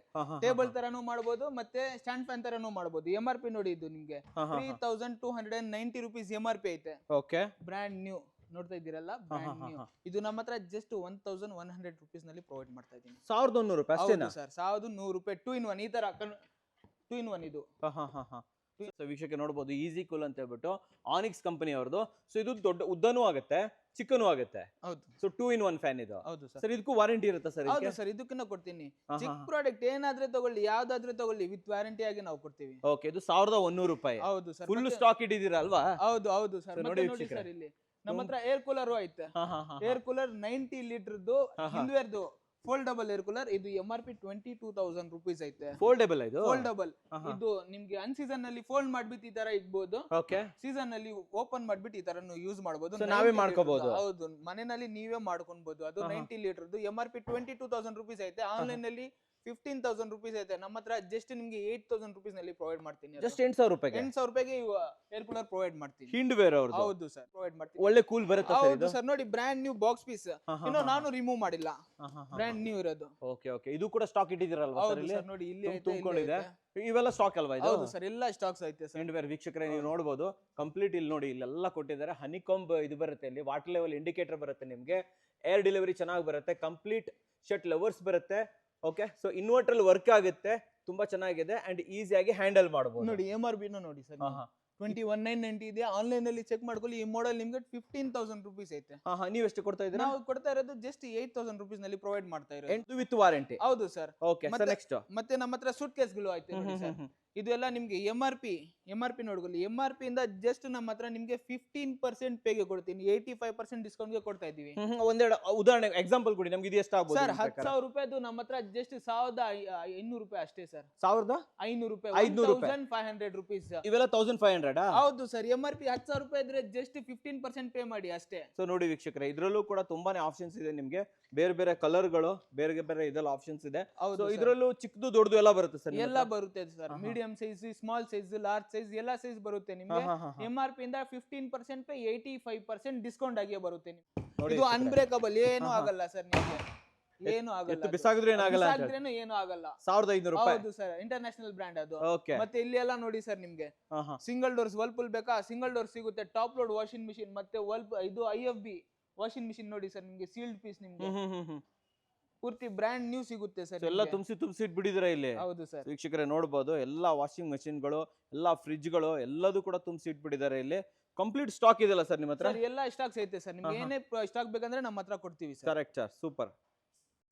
ಟೇಬಲ್ ತರನು ಮಾಡಬಹುದು ಮತ್ತೆ ಸ್ಟ್ಯಾಂಡ್ ಫ್ಯಾನ್ ತರನು ಮಾಡಬಹುದು. MRP ನೋಡಿ, ಇದು ನಿಮ್ಗೆ 3,290 rupees MRP ಐತೆ. ಓಕೆ, ಬ್ರ್ಯಾಂಡ್ ನ್ಯೂ ನೋಡ್ತಾ ಇದ್ದೀರಲ್ಲ, ಬ್ರ್ಯಾಂಡ್ ನ್ಯೂ. ಇದು ನಮ್ಮ ಹತ್ರ ಜಸ್ಟ್ 1,100 rupees ನಲ್ಲಿ ಪ್ರೊವೈಡ್ ಮಾಡ್ತಾ ಇದ್ದೀನಿ. 1,100 ರೂಪಾಯಿ ಅಷ್ಟೇನಾ ಸರ್? 1,100 ರೂಪಾಯಿ 2-in-1 ಈ ತರ 2-in-1 ಇದು. ಸೊ ವೀಕ್ಷಕ ನೋಡಬಹುದು, ಈಸಿ ಕೂಲ್ ಅಂತ ಹೇಳ್ಬಿಟ್ಟು ಆನಿಕ್ಸ್ ಕಂಪನಿ ಅವ್ರದ್ದು. ಸೊ ಇದು ದೊಡ್ಡ ಉದ್ದನೂ ಆಗುತ್ತೆ, ಚಿಕ್ಕನೂ ಆಗುತ್ತೆ. ಹೌದು, ಸೊ 2-in-1 ಫ್ಯಾನ್ ಇದು. ಹೌದು ಸರ್, ಇದಕ್ಕೂ ವಾರಂಟಿ ಇರುತ್ತಾ ಸರ್? ಹೌದು ಸರ್, ಇದಕ್ಕೂ ಕೊಡ್ತೀನಿ. ಚಿಕ್ಕ ಪ್ರಾಡಕ್ಟ್ ಏನಾದ್ರೆ ತಗೊಳ್ಳಿ, ಯಾವ್ದಾದ್ರೆ ತಗೊಳ್ಳಿ, ವಿತ್ ವಾರಂಟಿ ಆಗಿ ನಾವು ಕೊಡ್ತೀವಿ. ಓಕೆ, ಇದು 1,100 ರೂಪಾಯಿ. ಹೌದು ಸರ್, ಫುಲ್ ಸ್ಟಾಕ್ ಇಟ್ಟಿದ್ದೀರಾ ಅಲ್ವಾ? ಹೌದು ಸರ್. ನೋಡಿ ಸರ್, ಇಲ್ಲಿ ನಮ್ಮ ಹತ್ರ ಏರ್ ಕೂಲರ್ ಐತೆ. ಏರ್ ಕೂಲರ್ 90 ಲೀಟರ್ದು ಹಿಂದ್ವೇರ್ದು ಫೋಲ್ಡಬಲ್ ಏರ್ ಕೂಲರ್. ಇದು MRP 22,000 rupees ಐತೆ. ಫೋಲ್ಡಬಲ್ ಇದು? ಫೋಲ್ಡಬಲ್. ಇದು ನಿಮ್ಗೆ ಅನ್ ಸೀಸನ್ ನಲ್ಲಿ ಫೋಲ್ಡ್ ಮಾಡ್ಬಿಟ್ಟು ಈ ತರ ಇಡ್ಬೋದು. ಓಕೆ, ಸೀಸನ್ ನಲ್ಲಿ ಓಪನ್ ಮಾಡ್ಬಿಟ್ಟು ಈ ತರ ಯೂಸ್ ಮಾಡಬಹುದು. ನಾವೇ ಮಾಡ್ಕೋಬಹುದು. ಹೌದು, ಮನೆಯಲ್ಲಿ ನೀವೇ ಮಾಡ್ಕೊಬಹುದು. ಅದು 90 ಲೀಟರ್ದು MRP 22,000 rupees ಐತೆ. ಆನ್ಲೈನ್ ನಲ್ಲಿ 15,000 rupees ಐತೆ. ನಮ್ಮ ಹತ್ರ ಜಸ್ಟ್ ನಿಮ್ಗೆ 8,000 rupees ನಲ್ಲಿ ಪ್ರೊವೈಡ್ ಮಾಡ್ತೀನಿ. ಜಸ್ಟ್ 8,000 ರೂಪಾಯಿಗೆ 8,000 ರೂಪಾಯಿಗೆ ಏರ್ ಕೂಲರ್ ಪ್ರೊವೈಡ್ ಮಾಡ್ತೀನಿ. ಹಿಂಡ್ವೇರ್ ಅವ್ರದ್ದು? ಹೌದು ಸರ್, ಪ್ರೊವೈಡ್ ಮಾಡ್ತೀನಿ. ಒಳ್ಳೆ ಕೂಲ್ ಬರುತ್ತೆ ಸರ್ ಇದು? ಹೌದು ಸರ್, ನೋಡಿ ಬ್ರ್ಯಾಂಡ್ ನ್ಯೂ ಬಾಕ್ಸ್ ಪೀಸ್, ಇನ್ನು ನಾನು ರಿಮೂವ್ ಮಾಡಿಲ್ಲ, ಬ್ರ್ಯಾಂಡ್ ನ್ಯೂ ಇರೋದು. ಓಕೆ ಓಕೆ, ಇದು ಕೂಡ ಸ್ಟಾಕ್ ಇಟ್ಟಿದ್ದೀರಲ್ವಾ ಸರ್ ಇಲ್ಲಿ? ನೋಡಿ ಇಲ್ಲಿ ತುಂಬಿಕೊಂಡಿದೆ. ಇವೆಲ್ಲ ಸ್ಟಾಕ್ ಅಲ್ವಾ ಇದು? ಹೌದು ಸರ್, ಎಲ್ಲ ಸ್ಟಾಕ್ಸ್ ಐತೆ ಸರ್. ಹಿಂಡ್ವೇರ್ ವೀಕ್ಷಕರೇ ನೀವು ನೋಡಬಹುದು, ಕಂಪ್ಲೀಟ್ ಇಲ್ಲಿ ನೋಡಿ, ಇಲ್ಲೆಲ್ಲ ಕೊಟ್ಟಿದ್ದಾರೆ. ಹನಿಕಾಂಬ್ ಇದು ಬರುತ್ತೆ, ಇಲ್ಲಿ ವಾಟರ್ ಲೆವೆಲ್ ಇಂಡಿಕೇಟರ್ ಬರುತ್ತೆ ನಿಮ್ಗೆ. ಏರ್ ಡೆಲಿವರಿ ಚೆನ್ನಾಗಿ ಬರುತ್ತೆ. ಕಂಪ್ಲೀಟ್ ಶಟ್ ಲವರ್ಸ್ ಬರುತ್ತೆ. ಓಕೆ, ಸೊ ಇನ್ವರ್ಟರ್ ವರ್ಕ್ ಆಗುತ್ತೆ, ತುಂಬಾ ಚೆನ್ನಾಗಿದೆ ಅಂಡ್ ಈಸಿಯಾಗಿ ಹ್ಯಾಂಡಲ್ ಮಾಡಬಹುದು. ನೋಡಿ MRP ನೋಡಿ ಸರ್, 21,990 ಇದೆ. ಆನ್ಲೈನ್ ಅಲ್ಲಿ ಚೆಕ್ ಮಾಡ್ಕೊಳ್ಳಿ. ಈ ಮಾಡೆಲ್ ನಿಮ್ಗೆ 15,000 rupees ಐತೆ. ನೀವು ಎಷ್ಟು ಕೊಡ್ತಾ ಇದ್ದೀರಾ? ನಾವು ಕೊಡ್ತಾ ಇರೋದು ಜಸ್ಟ್ 8,000 rupees ನಲ್ಲಿ ಪ್ರೊವೈಡ್ ಮಾಡ್ತಾ ಇರೋದು, ವಿತ್ ವಾರಂಟಿ. ಹೌದು ಸರ್. ಓಕೆ ಸರ್, ನೆಕ್ಸ್ಟ್ ಮತ್ತೆ ನಮ್ಮ ಹತ್ರ ಸೂಟ್ ಕೇಸ್ ಗಳು ಐತೆ ನೋಡಿ ಸರ್. ಇದು ಎಲ್ಲ ನಿಮ್ಗೆ MRP ನೋಡ್ಕೊಳ್ಳಿ. MRP ಇಂದ ಜಸ್ಟ್ ನಮ್ಮ ಹತ್ರ ನಿಮ್ಗೆ 15% ಪೇಗೆ ಕೊಡ್ತೀನಿ. 85% ಡಿಸ್ಕೌಂಟ್ ಗೆ ಕೊಡ್ತಾ ಇದೀವಿ. ಒಂದೆರಡು ಉದಾಹರಣೆ ಎಕ್ಸಾಂಪಲ್ ಕೊಡಿ ನಮ್ಗೆ. ಇದು ಎಷ್ಟು ಆಗ್ಬೋದು ಸರ್? 10,000 ರೂಪಾಯಿದು ನಮ್ಮ ಹತ್ರ ಜಸ್ಟ್ 1,500 ರೂಪಾಯಿ ಅಷ್ಟೇ ಸರ್. 1,500 ರೂಪಾಯಿ, 1,500 rupees. ಇವೆಲ್ಲ 1,500? ಹೌದು ಸರ್. MRP 10,000 ರೂಪಾಯಿ ಇದ್ರೆ ಜಸ್ಟ್ 15% ಪೇ ಮಾಡಿ ಅಷ್ಟೇ. ಸೊ ನೋಡಿ ವೀಕ್ಷಕರೇ, ಇದ್ರಲ್ಲೂ ಕೂಡ ತುಂಬಾನೇ ಆಪ್ಷನ್ಸ್ ಇದೆ ನಿಮ್ಗೆ. ಬೇರೆ ಬೇರೆ ಕಲರ್ಗಳು, ಬೇರೆ ಬೇರೆ ಇದೆಲ್ಲ ಆಪ್ಷನ್ಸ್ ಇದೆ. ಸೊ ಇದ್ರಲ್ಲೂ ಚಿಕ್ಕದು ದೊಡ್ಡದು ಎಲ್ಲ ಬರುತ್ತೆ ಸರ್? ಎಲ್ಲ ಬರುತ್ತೆ sir. Medium size, small size, large size ಎಲ್ಲ ಸೈಜ್ ಬರುತ್ತೆ ನಿಮ್ಗೆ. MRP ಇಂದ 15% ಪೇ 85% ಡಿಸ್ಕೌಂಟ್ ಆಗಿ ಬರುತ್ತೆ. ಇದು ಅನ್ಬ್ರೇಕಬಲ್, ಏನು ಆಗಲ್ಲ ಸರ್ ನಿಮ್ಗೆ, ಏನು ಆಗಲ್ಲ. ಬಿಸಾಕಿದ್ರೆ ಏನಾಗಲ್ಲ? ಏನು ಆಗಲ್ಲ. 1,500 ರೂಪಾಯಿ. ಹೌದು ಸರ್, ಇಂಟರ್ನ್ಯಾಷನಲ್ ಬ್ರ್ಯಾಂಡ್ ಅದು. ಓಕೆ, ಮತ್ತೆ ಇಲ್ಲಿ ಎಲ್ಲ ನೋಡಿ ಸರ್, ನಿಮ್ಗೆ ಸಿಂಗಲ್ ಡೋರ್ಸ್ ವರ್ಲ್ಪೂಲ್ ಬೇಕಾ? ಸಿಂಗಲ್ ಡೋರ್ ಸಿಗುತ್ತೆ. ಟಾಪ್ ಲೋಡ್ ವಾಷಿಂಗ್ ಮಿಷಿನ್ ಮತ್ತೆ ಇದು IFB ವಾಷಿಂಗ್ ಮಿಷಿನ್ ನೋಡಿ ಸರ್, ನಿಮ್ಗೆ ಸೀಲ್ಡ್ ಪೀಸ್ ನಿಮ್ಗೆ ಪೂರ್ತಿ ಬ್ರ್ಯಾಂಡ್ ನ್ಯೂ ಸಿಗುತ್ತೆ ಸರ್. ಎಲ್ಲ ತುಂಬಿಸಿ ಇಟ್ಬಿಟ್ಟಿದ್ದೀರಾ ಇಲ್ಲಿ? ಹೌದು ಸರ್. ವೀಕ್ಷಕರೇ ನೋಡಬಹುದು, ಎಲ್ಲಾ ವಾಷಿಂಗ್ ಮೆಷಿನ್ಗಳು, ಎಲ್ಲಾ ಫ್ರಿಡ್ಜ್ಗಳು ಎಲ್ಲದೂ ಕೂಡ ತುಂಬಿಸಿ ಇಟ್ಬಿಟ್ಟಿದ್ದಾರೆ ಇಲ್ಲಿ. ಕಂಪ್ಲೀಟ್ ಸ್ಟಾಕ್ ಇದೆಯಲ್ಲ ಸರ್ ನಿಮ್ಮ ಹತ್ರ? ಎಲ್ಲ ಸ್ಟಾಕ್ಸ್ ಐತೆ ಸರ್. ನಿಮ್ಗೆ ಏನೇ ಸ್ಟಾಕ್ ಬೇಕಂದ್ರೆ ನಮ್ಮ ಹತ್ರ ಕೊಡ್ತೀವಿ ಸರ್. Correct sir, super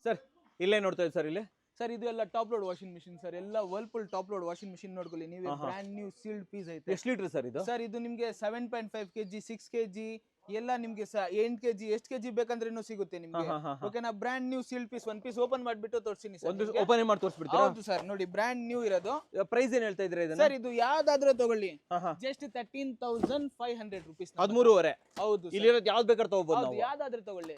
sir. ಇಲ್ಲೇ ನೋಡ್ತಾ ಇದ್ದೀವಿ ಸರ್ ಇಲ್ಲಿ. ಸರ್ ಇದು ಎಲ್ಲ top load washing machine sir. ಎಲ್ಲ Whirlpool top load washing machine ನೋಡ್ಕೊಳ್ಳಿ ನೀವು. ಬ್ರ್ಯಾಂಡ್ ನ್ಯೂ ಸೀಲ್ಡ್ ಪೀಸ್ ಐತೆ. ಎಷ್ಟು ಲೀಟರ್ ಸರ್ ಇದು? ಸರ್ ಇದು ನಿಮ್ಗೆ 7.5 kg, 6 kg ಎಲ್ಲ ನಿಮ್ಗೆ 8 kg ಎಷ್ಟು kg ಬೇಕಂದ್ರೂ ಸಿಗುತ್ತೆ ನಿಮ್ಗೆ. ಓಕೆನಾ? Brand new sealed piece. ಒಂದ್ ಪೀಸ್ ಓಪನ್ ಮಾಡ್ಬಿಟ್ಟು ತೋರಿಸ್ತೀನಿ ಸರ್. ಓಪನ್ ಮಾಡಿ ತೋರಿಸ್ಬಿಡ್ತೀರಾ? ಹೌದು ಸರ್. ನೋಡಿ ಬ್ರ್ಯಾಂಡ್ ನ್ಯೂ ಇರೋದು. ಪ್ರೈಸ್ ಏನ್ ಹೇಳ್ತಾ ಇದ್ದೀರಾ ಇದನ್ನ? ಸರ್ ಇದು ಯಾವ್ದಾದ್ರೂ ತಗೊಳ್ಳಿ, ಜಸ್ಟ್ 13,500 rupees. 13,500. ಹೌದು, ಇಲ್ಲಿರೋದು ಯಾವ್ದು ಬೇಕಾದ್ರೆ ತಗೋಬಹುದು ನಾವು? ಯಾವ್ದಾದ್ರೂ ತಗೊಳ್ಳಿ,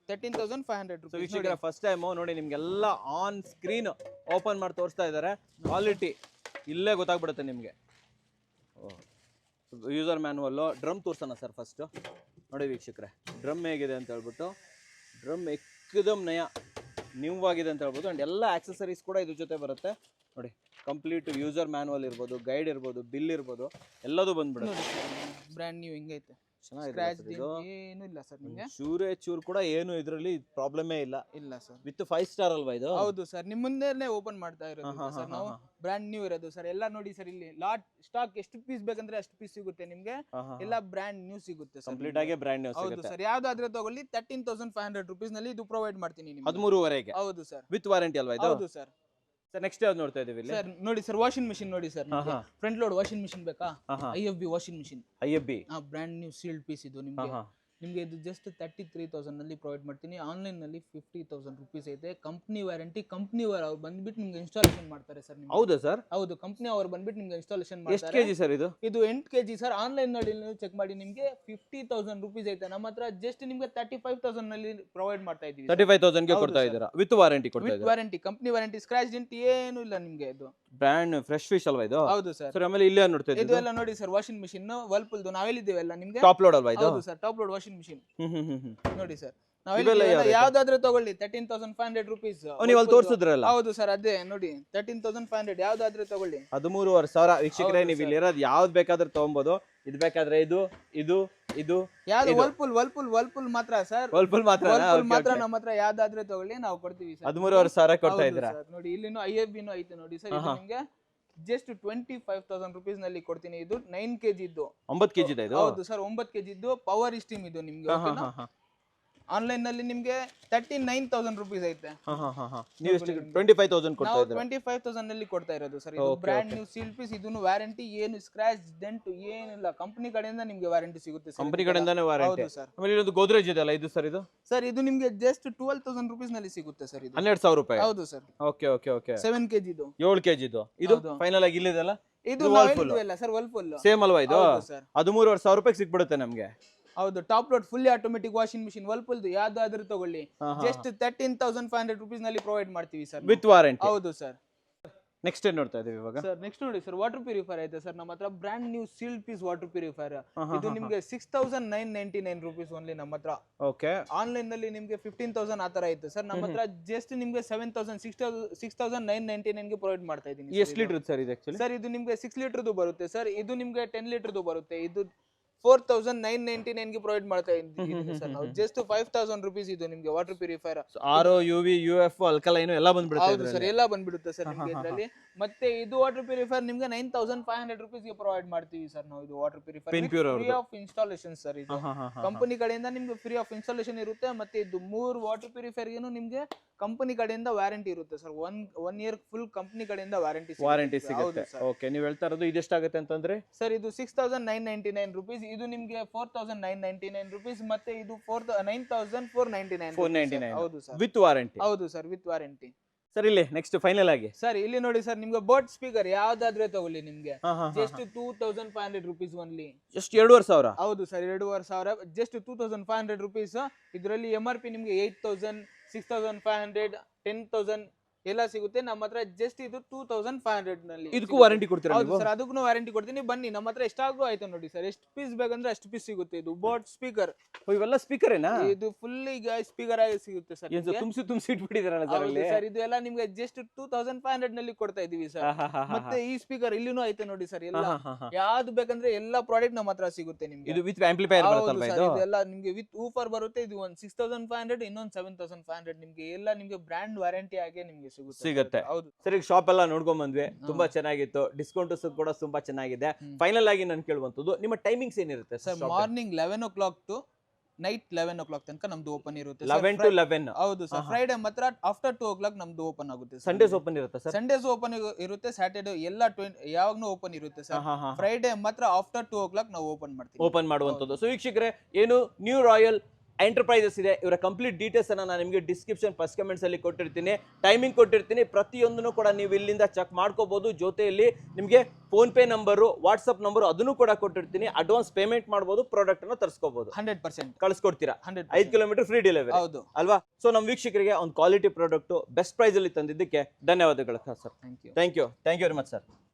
13,500 rupees. ವೀಕ್ಷಕರ ಫಸ್ಟ್ ಟೈಮ್ ನೋಡಿ ನಿಮ್ಗೆಲ್ಲ ಆನ್ ಸ್ಕ್ರೀನ್ ಓಪನ್ ಮಾಡಿ ತೋರಿಸ್ತಾ ಇದ್ದಾರೆ. ಕ್ವಾಲಿಟಿ ಇಲ್ಲೇ ಗೊತ್ತಾಗ್ಬಿಡುತ್ತೆ ನಿಮ್ಗೆ. User manual. ಡ್ರಮ್ ತೋರ್ಸೋಣ ಸರ್ ಫಸ್ಟ್. ನೋಡಿ ವೀಕ್ಷಕರೇ, ಡ್ರಮ್ ಹೇಗಿದೆ ಅಂತ ಹೇಳ್ಬಿಟ್ಟು. ಡ್ರಮ್ ಎಕ್ಕದಮ್ ನಯ ನ್ಯೂ ಆಗಿದೆ ಅಂತ ಹೇಳ್ಬೋದು. ಅಂಡ್ ಎಲ್ಲ ಆಕ್ಸೆಸರೀಸ್ ಕೂಡ ಇದ್ರ ಜೊತೆ ಬರುತ್ತೆ ನೋಡಿ. ಕಂಪ್ಲೀಟ್ ಯೂಸರ್ ಮ್ಯಾನುವಲ್ ಇರ್ಬೋದು, ಗೈಡ್ ಇರ್ಬೋದು, ಬಿಲ್ ಇರ್ಬೋದು, ಎಲ್ಲದೂ ಬಂದ್ಬಿಡುತ್ತೆ. Brand new ಹಿಂಗೈತೆ. ಸ್ಕ್ರಾಚ್ ಏನು ಇಲ್ಲ ಸರ್ ನಿಮ್ಗೆ. ಚೂರು ಕೂಡ ಏನು ಇದ್ರಲ್ಲಿ ಪ್ರಾಬ್ಲಮೇ ಇಲ್ಲ. ಇಲ್ಲ ಸರ್. ವಿತ್ 5 ಸ್ಟಾರ್ ಅಲ್ವಾ ಇದು? ಹೌದು ಸರ್, ನಿಮ್ ಮುಂದೆನೆ ಓಪನ್ ಮಾಡ್ತಾ ಇರೋದು ಸರ್ ನಾವು. ಬ್ರ್ಯಾಂಡ್ ನ್ಯೂ ಇರೋದು ಸರ್. ಎಲ್ಲ ನೋಡಿ ಸರ್, ಇಲ್ಲಿ ಲಾಟ್ ಸ್ಟಾಕ್ ಎಷ್ಟು ಪೀಸ್ ಬೇಕಂದ್ರೆ ಅಷ್ಟು ಪೀಸ್ ಸಿಗುತ್ತೆ ನಿಮ್ಗೆ. ಎಲ್ಲ ಬ್ರ್ಯಾಂಡ್ ನ್ಯೂ ಸಿಗುತ್ತೆ ಸರ್. ಕಂಪ್ಲೀಟ್ ಆಗಿ ಬ್ರ್ಯಾಂಡ್ ನ್ಯೂ ಹೌದು ಸಿಗುತ್ತೆ. ಸರ್, ಯಾವ್ದಾದ್ರೆ ತಗೊಳ್ಳಿ 13,500 rupees ನಲ್ಲಿ ಇದು ಪ್ರೊವೈಡ್ ಮಾಡ್ತೀನಿ ನಿಮ್ಗೆ. 13,500ಗೆ. ಹೌದು ಸರ್. ವಿತ್ ವಾರಂಟಿ ಅಲ್ವಾ ಇದು? ಹೌದು ಸರ್. ಸರ್ ನೆಕ್ಸ್ಟ್ ಯಾವ್ದು ನೋಡ್ತಾ ಇದೀವಿ ಇಲ್ಲಿ? ಸರ್ ನೋಡಿ ಸರ್, ವಾಷಿಂಗ್ ಮಿಷಿನ್ ನೋಡಿ sir. Front load washing machine ಬೇಕಾ? IFB washing machine. IFB brand new sealed piece ಇದು ನಿಮ್ಗೆ. ನಿಮ್ಗೆ ಇದು ಜಸ್ಟ್ 33,000 ನಲ್ಲಿ ಪ್ರೊವೈಡ್ ಮಾಡ್ತೀನಿ. ಆನ್ಲೈನ್ ನಲ್ಲಿ 50,000 rupees ಐತೆ. ಕಂಪ್ನಿ ವಾರಂಟಿ, ಕಂಪ್ನಿ ಅವ್ರು ಬಂದ್ಬಿಟ್ಟು ನಿಮ್ಗೆ ಇನ್ಸ್ಟಾಲೇಷನ್ ಮಾಡ್ತಾರೆ ಸರ್. ಹೌದಾ ಸರ್? ಹೌದು, ಕಂಪ್ನಿ ಅವ್ರು ಬಂದ್ಬಿಟ್ಟು ನಿಮ್ಗೆ ಇನ್ಸ್ಟಾಲೇಷನ್ ಎಷ್ಟು ಮಾಡ್ತಾರೆ. ಕೆಜಿ ಸರ್ ಇದು? ಇದು 8 kg ಸರ್. ಆನ್ಲೈನ್ ನೋಡಿ ಚೆಕ್ ಮಾಡಿ, ನಿಮ್ಗೆ 50,000 rupees ಐತೆ. ನಮ್ಮ ಹತ್ರ ಜಸ್ಟ್ ನಿಮ್ಗೆ 35,000 ನಲ್ಲಿ ಪ್ರೊವೈಡ್ ಮಾಡ್ತಾ ಇದೀವಿ. 35,000 ಗೆ ಕೊಡ್ತಾ ಇದ್ದೀರಾ? ವಿತ್ ವಾರಂಟಿ ಕೊಡ್ತಾ ವಿತ್ ಇದ್ದೀರಾ? Warranty, company warranty, scratch dent ಏನು ಇಲ್ಲ ನಿಮ್ಗೆ. ಇದು ಬ್ರ್ಯಾಂಡ್ ಫ್ರೆಶ್ ಫಿಶ್ ಅಲ್ವಾ ಇದು? ಹೌದು ಸರ್. ಸರ್ ಆಮೇಲೆ ಇಲ್ಲೇ ನೋಡ್ತಾ ಇದು ಇದ್ದೀವಿ. ಎಲ್ಲ ನೋಡಿ ಸರ್, ವಾಷಿಂಗ್ ಮಿಷಿನ್ ವರ್ಲ್ಪೂಲ್ ನಾವೆಲ್ಲಿದ್ದೇವೆಲ್ಲ ನಿಮ್ಗೆ. ಟಾಪ್ ಲೋಡ್ ಅಲ್ವಾ ಇದು? ಹೌದು sir, top load washing machine. ನೋಡಿ ಸರ್, ಇವೆಲ್ಲ ಯಾವ್ದಾದ್ರೆ ತಗೊಳ್ಳಿ 13,500 rupees. ನೀವು ಅಲ್ಲಿ ತೋರಿಸಿದ್ರಲ್ಲ? ಹೌದು ಸರ್, ಅದೇ ನೋಡಿ 13,500 ಯಾವ್ದಾದ್ರೆ ತಗೊಳ್ಳಿ. 13,500 ವೀಕ್ಷಕರೇ. ನೀವು ಇಲ್ಲಿ ಇರೋದು ಯಾವ್ದು ಬೇಕಾದ್ರೆ ತಗೊಬಹುದು. ಇದು ಬೇಕಾದ್ರೆ ಇದು ಇದು ಇದು ಯಾವ್ದು? ವರ್ಲ್ಪೂಲ್ ಮಾತ್ರ ಸರ್. ವರ್ಲ್ಪೂಲ್ ಮಾತ್ರ ನಮ್ಮ ಹತ್ರ ಯಾವ್ದಾದ್ರೆ ತಗೊಳ್ಳಿ, ನಾವು ಕೊಡ್ತೀವಿ ಸರ್. 13,500 ಕೊಡ್ತಾ ಇದ್ದೀರಾ? ನೋಡಿ ಇಲ್ಲಿನೂ IFB ಐತೆ ನೋಡಿ ಸರ್. ಇದು ನಿಮ್ಗೆ ಜಸ್ಟ್ 25,000 rupees ನಲ್ಲಿ ಕೊಡ್ತೀನಿ. ಇದು 9 kg ಇದ್ದು. 9 kg ಇದೆ ಇದು? ಹೌದು ಸರ್, 9 kg ಇದ್ದು ಪವರ್ ಸ್ಟೀಮ್ ಇದು ನಿಮ್ಗೆ. ಆನ್ಲೈನ್ ನಲ್ಲಿ ನಿಮ್ಗೆ 39,000 rupees ಐತೆ. ನೀವು ಎಷ್ಟು 25,000 ಕೊಡ್ತಾ ನಾವು ಇದ್ದೀರಾ? 25,000 ನಲ್ಲಿ ಕೊಡ್ತಾ ಇರೋದು ಸರ್. ಇದು ಬ್ರ್ಯಾಂಡ್ ನ್ಯೂ ಸೀಲ್ಡ್ ಪೀಸ್. ಇದನ್ನು ವಾರಂಟಿ ಏನು ಸ್ಕ್ರಾಚ್ ಡೆಂಟ್ ಏನಿಲ್ಲ. ಕಂಪನಿ ಕಡೆಯಿಂದ ನಿಮ್ಗೆ ವಾರಂಟಿ ಸಿಗುತ್ತೆ ಸರ್. ಕಂಪನಿ ಕಡೆಯಿಂದಾನೇ ವಾರಂಟಿ. ಹೌದು ಸರ್. ಆಮೇಲೆ ಇದೊಂದು ಗೋದ್ರೇಜ್ ಇದೆ ಅಲ್ಲ ಇದು ಸರ್? ಇದು ಸರ್ ಇದು ನಿಮ್ಗೆ ಜಸ್ಟ್ 12,000 rupees ನಲ್ಲಿ ಸಿಗುತ್ತೆ ಸರ್. ಇದು 12,000 ರೂಪಾಯಿ. ಹೌದು sir. Okay okay okay. 7 kg ಇದು. 7 kg ಇದು. ಇದು ಫೈನಲ್ ಆಗಿ ಇಲ್ಲಿದೆಲ್ಲ ಇದು ನಾವೆಲ್ಲಿದ್ವಲ್ಲ ಸರ್, ವರ್ಲ್ಪೂಲ್ ಸೇಮ್ ಅಲ್ವಾ ಇದು? ಹೌದು ಸರ್. 13,500 ರೂಪಾಯಿ ಸಿಕ್ಬಿಡುತ್ತೆ ನಮ್ಗೆ. ಹೌದು, top load fully automatic washing machine Whirlpool ಯಾವ್ದಾದ್ರೂ ತಗೊಳ್ಳಿ. ಜಸ್ಟ್ 13,500 rupees ನಲ್ಲಿ ಪ್ರೊವೈಡ್ ಮಾಡ್ತೀವಿ ಸರ್, ವಿತ್ ವಾರಂಟಿ. ಹೌದು ಸರ್. ನೆಕ್ಸ್ಟ್ ಏನ್ ನೋಡ್ತಾ ಇದೀವಿ ಇವಾಗ? ಸರ್ ನೆಕ್ಸ್ಟ್ ನೋಡಿ ಸರ್, ವಾಟರ್ ಪ್ಯೂರಿಫೈರ್ ಐತೆ ಸರ್ ನಮ್ಮ ಹತ್ರ. Brand new sealed piece water purifier. ಇದು ನಿಮ್ಗೆ 6,999 rupees ಓನ್ಲಿ ನಮ್ಮ ಹತ್ರ. ಓಕೆ. ಆನ್ಲೈನ್ ನಲ್ಲಿ ನಿಮ್ಗೆ 15,000 ಆತರ ಐತೆ ಸರ್. ನಮ್ಮ ಹತ್ರ ಜಸ್ಟ್ ನಿಮ್ಗೆ 6,999 ಗೆ ಪ್ರೊವೈಡ್ ಮಾಡ್ತಾ ಇದೀನಿ. ಎಷ್ಟು ಲೀಟರ್ ಸರ್ ಇದು ಆಕ್ಚುಲಿ? ಸರ್ ಇದು ನಿಮ್ಗೆ 6 ಲೀಟರ್ದು ಬರುತ್ತೆ ಸರ್. ಇದು ನಿಮ್ಗೆ 10 ಲೀಟರ್ದು ಬರುತ್ತೆ. ಇದು 4,999 ಗೆ ಪ್ರೊವೈಡ್ ಮಾಡ್ತಾ ಇದ್ದೀವಿ ಸರ್ ನಾವು. ಜಸ್ಟ್ 5,000 rupees ಇದು ನಿಮ್ಗೆ water purifier. RO UV UF alkaline ಎಲ್ಲ ಬಂದ್ಬಿಡುತ್ತೆ. ಹೌದು ಸರ್, ಎಲ್ಲ ಬಂದ್ಬಿಡುತ್ತೆ ಸರ್ ನಿಮ್ಗೆ ಇದರಲ್ಲಿ. ಮತ್ತೆ ಇದು ವಾಟರ್ ಪ್ಯೂರಿಫೈರ್ ನಿಮ್ಗೆ 9,500 rupees ಗೆ ಪ್ರೊವೈಡ್ ಮಾಡ್ತೀವಿ ಸರ್ ನಾವು. ಇದು water purifier free of installation sir. ಇದು ಕಂಪನಿ ಕಡೆಯಿಂದ ನಿಮ್ಗೆ ಫ್ರೀ ಆಫ್ ಇನ್ಸ್ಟಾಲೇಷನ್ ಇರುತ್ತೆ. ಮತ್ತೆ ಇದು 3 ವಾಟರ್ ಪ್ಯೂರಿಫೈರ್ ಗೆನು ನಿಮ್ಗೆ ಕಂಪನಿ ಕಡೆಯಿಂದ ವಾರಂಟಿ ಇರುತ್ತೆ ಸರ್. 1 year ಫುಲ್ ಕಂಪನಿ ಕಡೆಯಿಂದ ವಾರಂಟಿ ಸಿಗುತ್ತೆ. ಓಕೆ, ನೀವು ಹೇಳ್ತಾ ಇರೋದು ಇದೆಷ್ಟಾಗುತ್ತೆ ಅಂತಂದ್ರೆ ಸರ್? ಇದು 6,999 rupees. ಇದು ನಿಮ್ಗೆ 4,999 rupees. ಮತ್ತೆ ಇದು 9,499. ಹೌದು ಸರ್, ವಿತ್ ವಾರಂಟಿ. ಹೌದು ಸರ್, ವಿತ್ ವಾರಂಟಿ. ಸರ್ ಇಲ್ಲಿ ನೆಕ್ಸ್ಟ್ ಫೈನಲ್ ಆಗಿ ಸರ್ ಇಲ್ಲಿ ನೋಡಿ ಸರ್, ನಿಮ್ಗೆ ಬೋಟ್ ಸ್ಪೀಕರ್ ಯಾವ್ದಾದ್ರೆ ತಗೊಳ್ಳಿ ನಿಮ್ಗೆ ಜಸ್ಟ್ 2,500 rupees ಓನ್ಲಿ. ಜಸ್ಟ್ 2,500? ಹೌದು ಸರ್, 2,500. Just 2,500 rupees. ಇದರಲ್ಲಿ MRP ನಿಮ್ಗೆ 8,000, 6,500, 10,000 ಎಲ್ಲ ಸಿಗುತ್ತೆ. ನಮ್ಮ ಹತ್ರ ಜಸ್ಟ್ ಇದು 2,500 ನಲ್ಲಿ. ಇದಕ್ಕೂ ವಾರಂಟಿ ಕೊಡ್ತೀರಾ? ಹೌದು ಸರ್, ಅದಕ್ಕೂ ವಾರಂಟಿ ಕೊಡ್ತೀನಿ. ಬನ್ನಿ, ನಮ್ಮ ಹತ್ರ ಎಷ್ಟಾಗ್ಲೂ ಆಯ್ತು ನೋಡಿ ಸರ್. ಎಷ್ಟು ಪೀಸ್ ಬೇಕಂದ್ರೆ ಅಷ್ಟು ಪೀಸ್ ಸಿಗುತ್ತೆ. ಇದು ಬೋಟ್ ಸ್ಪೀಕರ್. ಇವೆಲ್ಲ ಸ್ಪೀಕರ್ ಏನಾ? ಇದು ಫುಲ್ ಈಗ ಸ್ಪೀಕರ್ ಆಗಿ ಸಿಗುತ್ತೆ ಸರ್. ತುಂಬಿಸಿ ಇಟ್ಬಿಟ್ಟಿದಾರಲ್ಲ ಸರ್. ಇದು ಎಲ್ಲ ನಿಮ್ಗೆ ಜಸ್ಟ್ 2,500 ನಲ್ಲಿ ಕೊಡ್ತಾ ಇದೀವಿ ಸರ್. ಮತ್ತೆ ಈ ಸ್ಪೀಕರ್ ಇಲ್ಲಿನೂ ಐತೆ ನೋಡಿ ಸರ್. ಎಲ್ಲ ಯಾವ್ದು ಬೇಕಂದ್ರೆ ಎಲ್ಲ ಪ್ರಾಡಕ್ಟ್ ನಮ್ಮ ಹತ್ರ ಸಿಗುತ್ತೆ ನಿಮ್ಗೆ. ಇದು ವಿತ್ ಆಂಪ್ಲಿಫೈಯರ್ ಬರುತ್ತಲ್ವಾ ಇದು? ಇದೆಲ್ಲ ನಿಮ್ಗೆ ವಿತ್ ಊಫರ್ ಬರುತ್ತೆ. ಇದು ಒಂದು 6,500, ಇನ್ನೊಂದು 7,500. ನಿಮ್ಗೆ ಎಲ್ಲ ನಿಮ್ಗೆ ಬ್ರ್ಯಾಂಡ್ ವಾರಂಟಿ ಆಗಿ ನಿಮ್ಗೆ ಸಿಗುತ್ತೆ. ಹೌದು ಸರ್. ಈಗ ಶಾಪ್ ಎಲ್ಲ ನೋಡ್ಕೊಂಡ್ ಬಂದ್ವಿ, ತುಂಬಾ ಚೆನ್ನಾಗಿತ್ತು. ಡಿಸ್ಕೌಂಟ್ಸ್ ಕೂಡ ತುಂಬಾ ಚೆನ್ನಾಗಿದೆ. ಫೈನಲ್ ಆಗಿ ನಾನು ಕೇಳುವಂತದ್ದು, ನಿಮ್ಮ ಟೈಮಿಂಗ್ಸ್ ಏನಿರುತ್ತೆ sir? Morning 11 o'clock to night 11 o'clock ತನಕ ನಮ್ದು ಓಪನ್ ಇರುತ್ತೆ. 11 to 11? ಹೌದು ಸರ್. ಫ್ರೈಡೆ ಮಾತ್ರ ಆಫ್ಟರ್ 2 o'clock ನಮ್ದು ಓಪನ್ ಆಗುತ್ತೆ. ಸಂಡೇಸ್ ಓಪನ್ ಇರುತ್ತೆ ಸರ್? ಸಂಡೇಸ್ ಓಪನ್ ಇರುತ್ತೆ. ಸ್ಯಾಟರ್ಡೆ ಎಲ್ಲ ಯಾವಾಗ್ಲೂ ಓಪನ್ ಇರುತ್ತೆ ಸರ್. ಫ್ರೈಡೆ ಮಾತ್ರ ಆಫ್ಟರ್ 2 o'clock ನಾವು ಓಪನ್ ಮಾಡ್ತೀವಿ. ಓಪನ್ ಮಾಡುವಂತದ್ದು. ಸೊ ವೀಕ್ಷಕರೇ, ಏನು ನ್ಯೂ ರಾಯಲ್ ಎಂಟರ್ಪ್ರೈಸಸ್ ಇದೆ, ಇವರ ಕಂಪ್ಲೀಟ್ ಡೀಟೇಲ್ಸ್ ಅನ್ನ ನಾನು ನಿಮಗೆ ಡಿಸ್ಕ್ರಿಪ್ಷನ್ ಫಸ್ಟ್ ಕಮೆಂಟ್ಸ್ ಅಲ್ಲಿ ಕೊಟ್ಟಿರ್ತೀನಿ. ಟೈಮಿಂಗ್ ಕೊಟ್ಟಿರ್ತೀನಿ. ಪ್ರತಿಯೊಂದನ್ನು ಕೂಡ ನೀವು ಇಲ್ಲಿಂದ ಚೆಕ್ ಮಾಡ್ಕೋಬಹುದು. ಜೊತೆಯಲ್ಲಿ ನಿಮಗೆ phone pay number, WhatsApp number ಅದನ್ನು ಕೂಡ ಕೊಟ್ಟಿರ್ತೀನಿ. ಅಡ್ವಾನ್ಸ್ ಪೇಮೆಂಟ್ ಮಾಡಬಹುದು, ಪ್ರಾಡಕ್ಟ್ ಅನ್ನು ತರಿಸ್ಕೋಬಹುದು. 100% ಕಳಿಸ್ಕೊಡ್ತೀರಾ? 5 ಕಿಲೋಮೀಟರ್ ಫ್ರೀ ಡೆಲಿವರಿ. ಹೌದು ಅಲ್ವಾ? ಸೊ ನಮ್ಮ ವೀಕ್ಷಕರಿಗೆ ಒಂದು ಕ್ವಾಲಿಟಿ ಪ್ರಾಡಕ್ಟ್ ಬೆಸ್ಟ್ ಪ್ರೈಸ್ ಅಲ್ಲಿ ತಂದಿದ್ದಕ್ಕೆ ಧನ್ಯವಾದಗಳು sir. Thank you very much sir.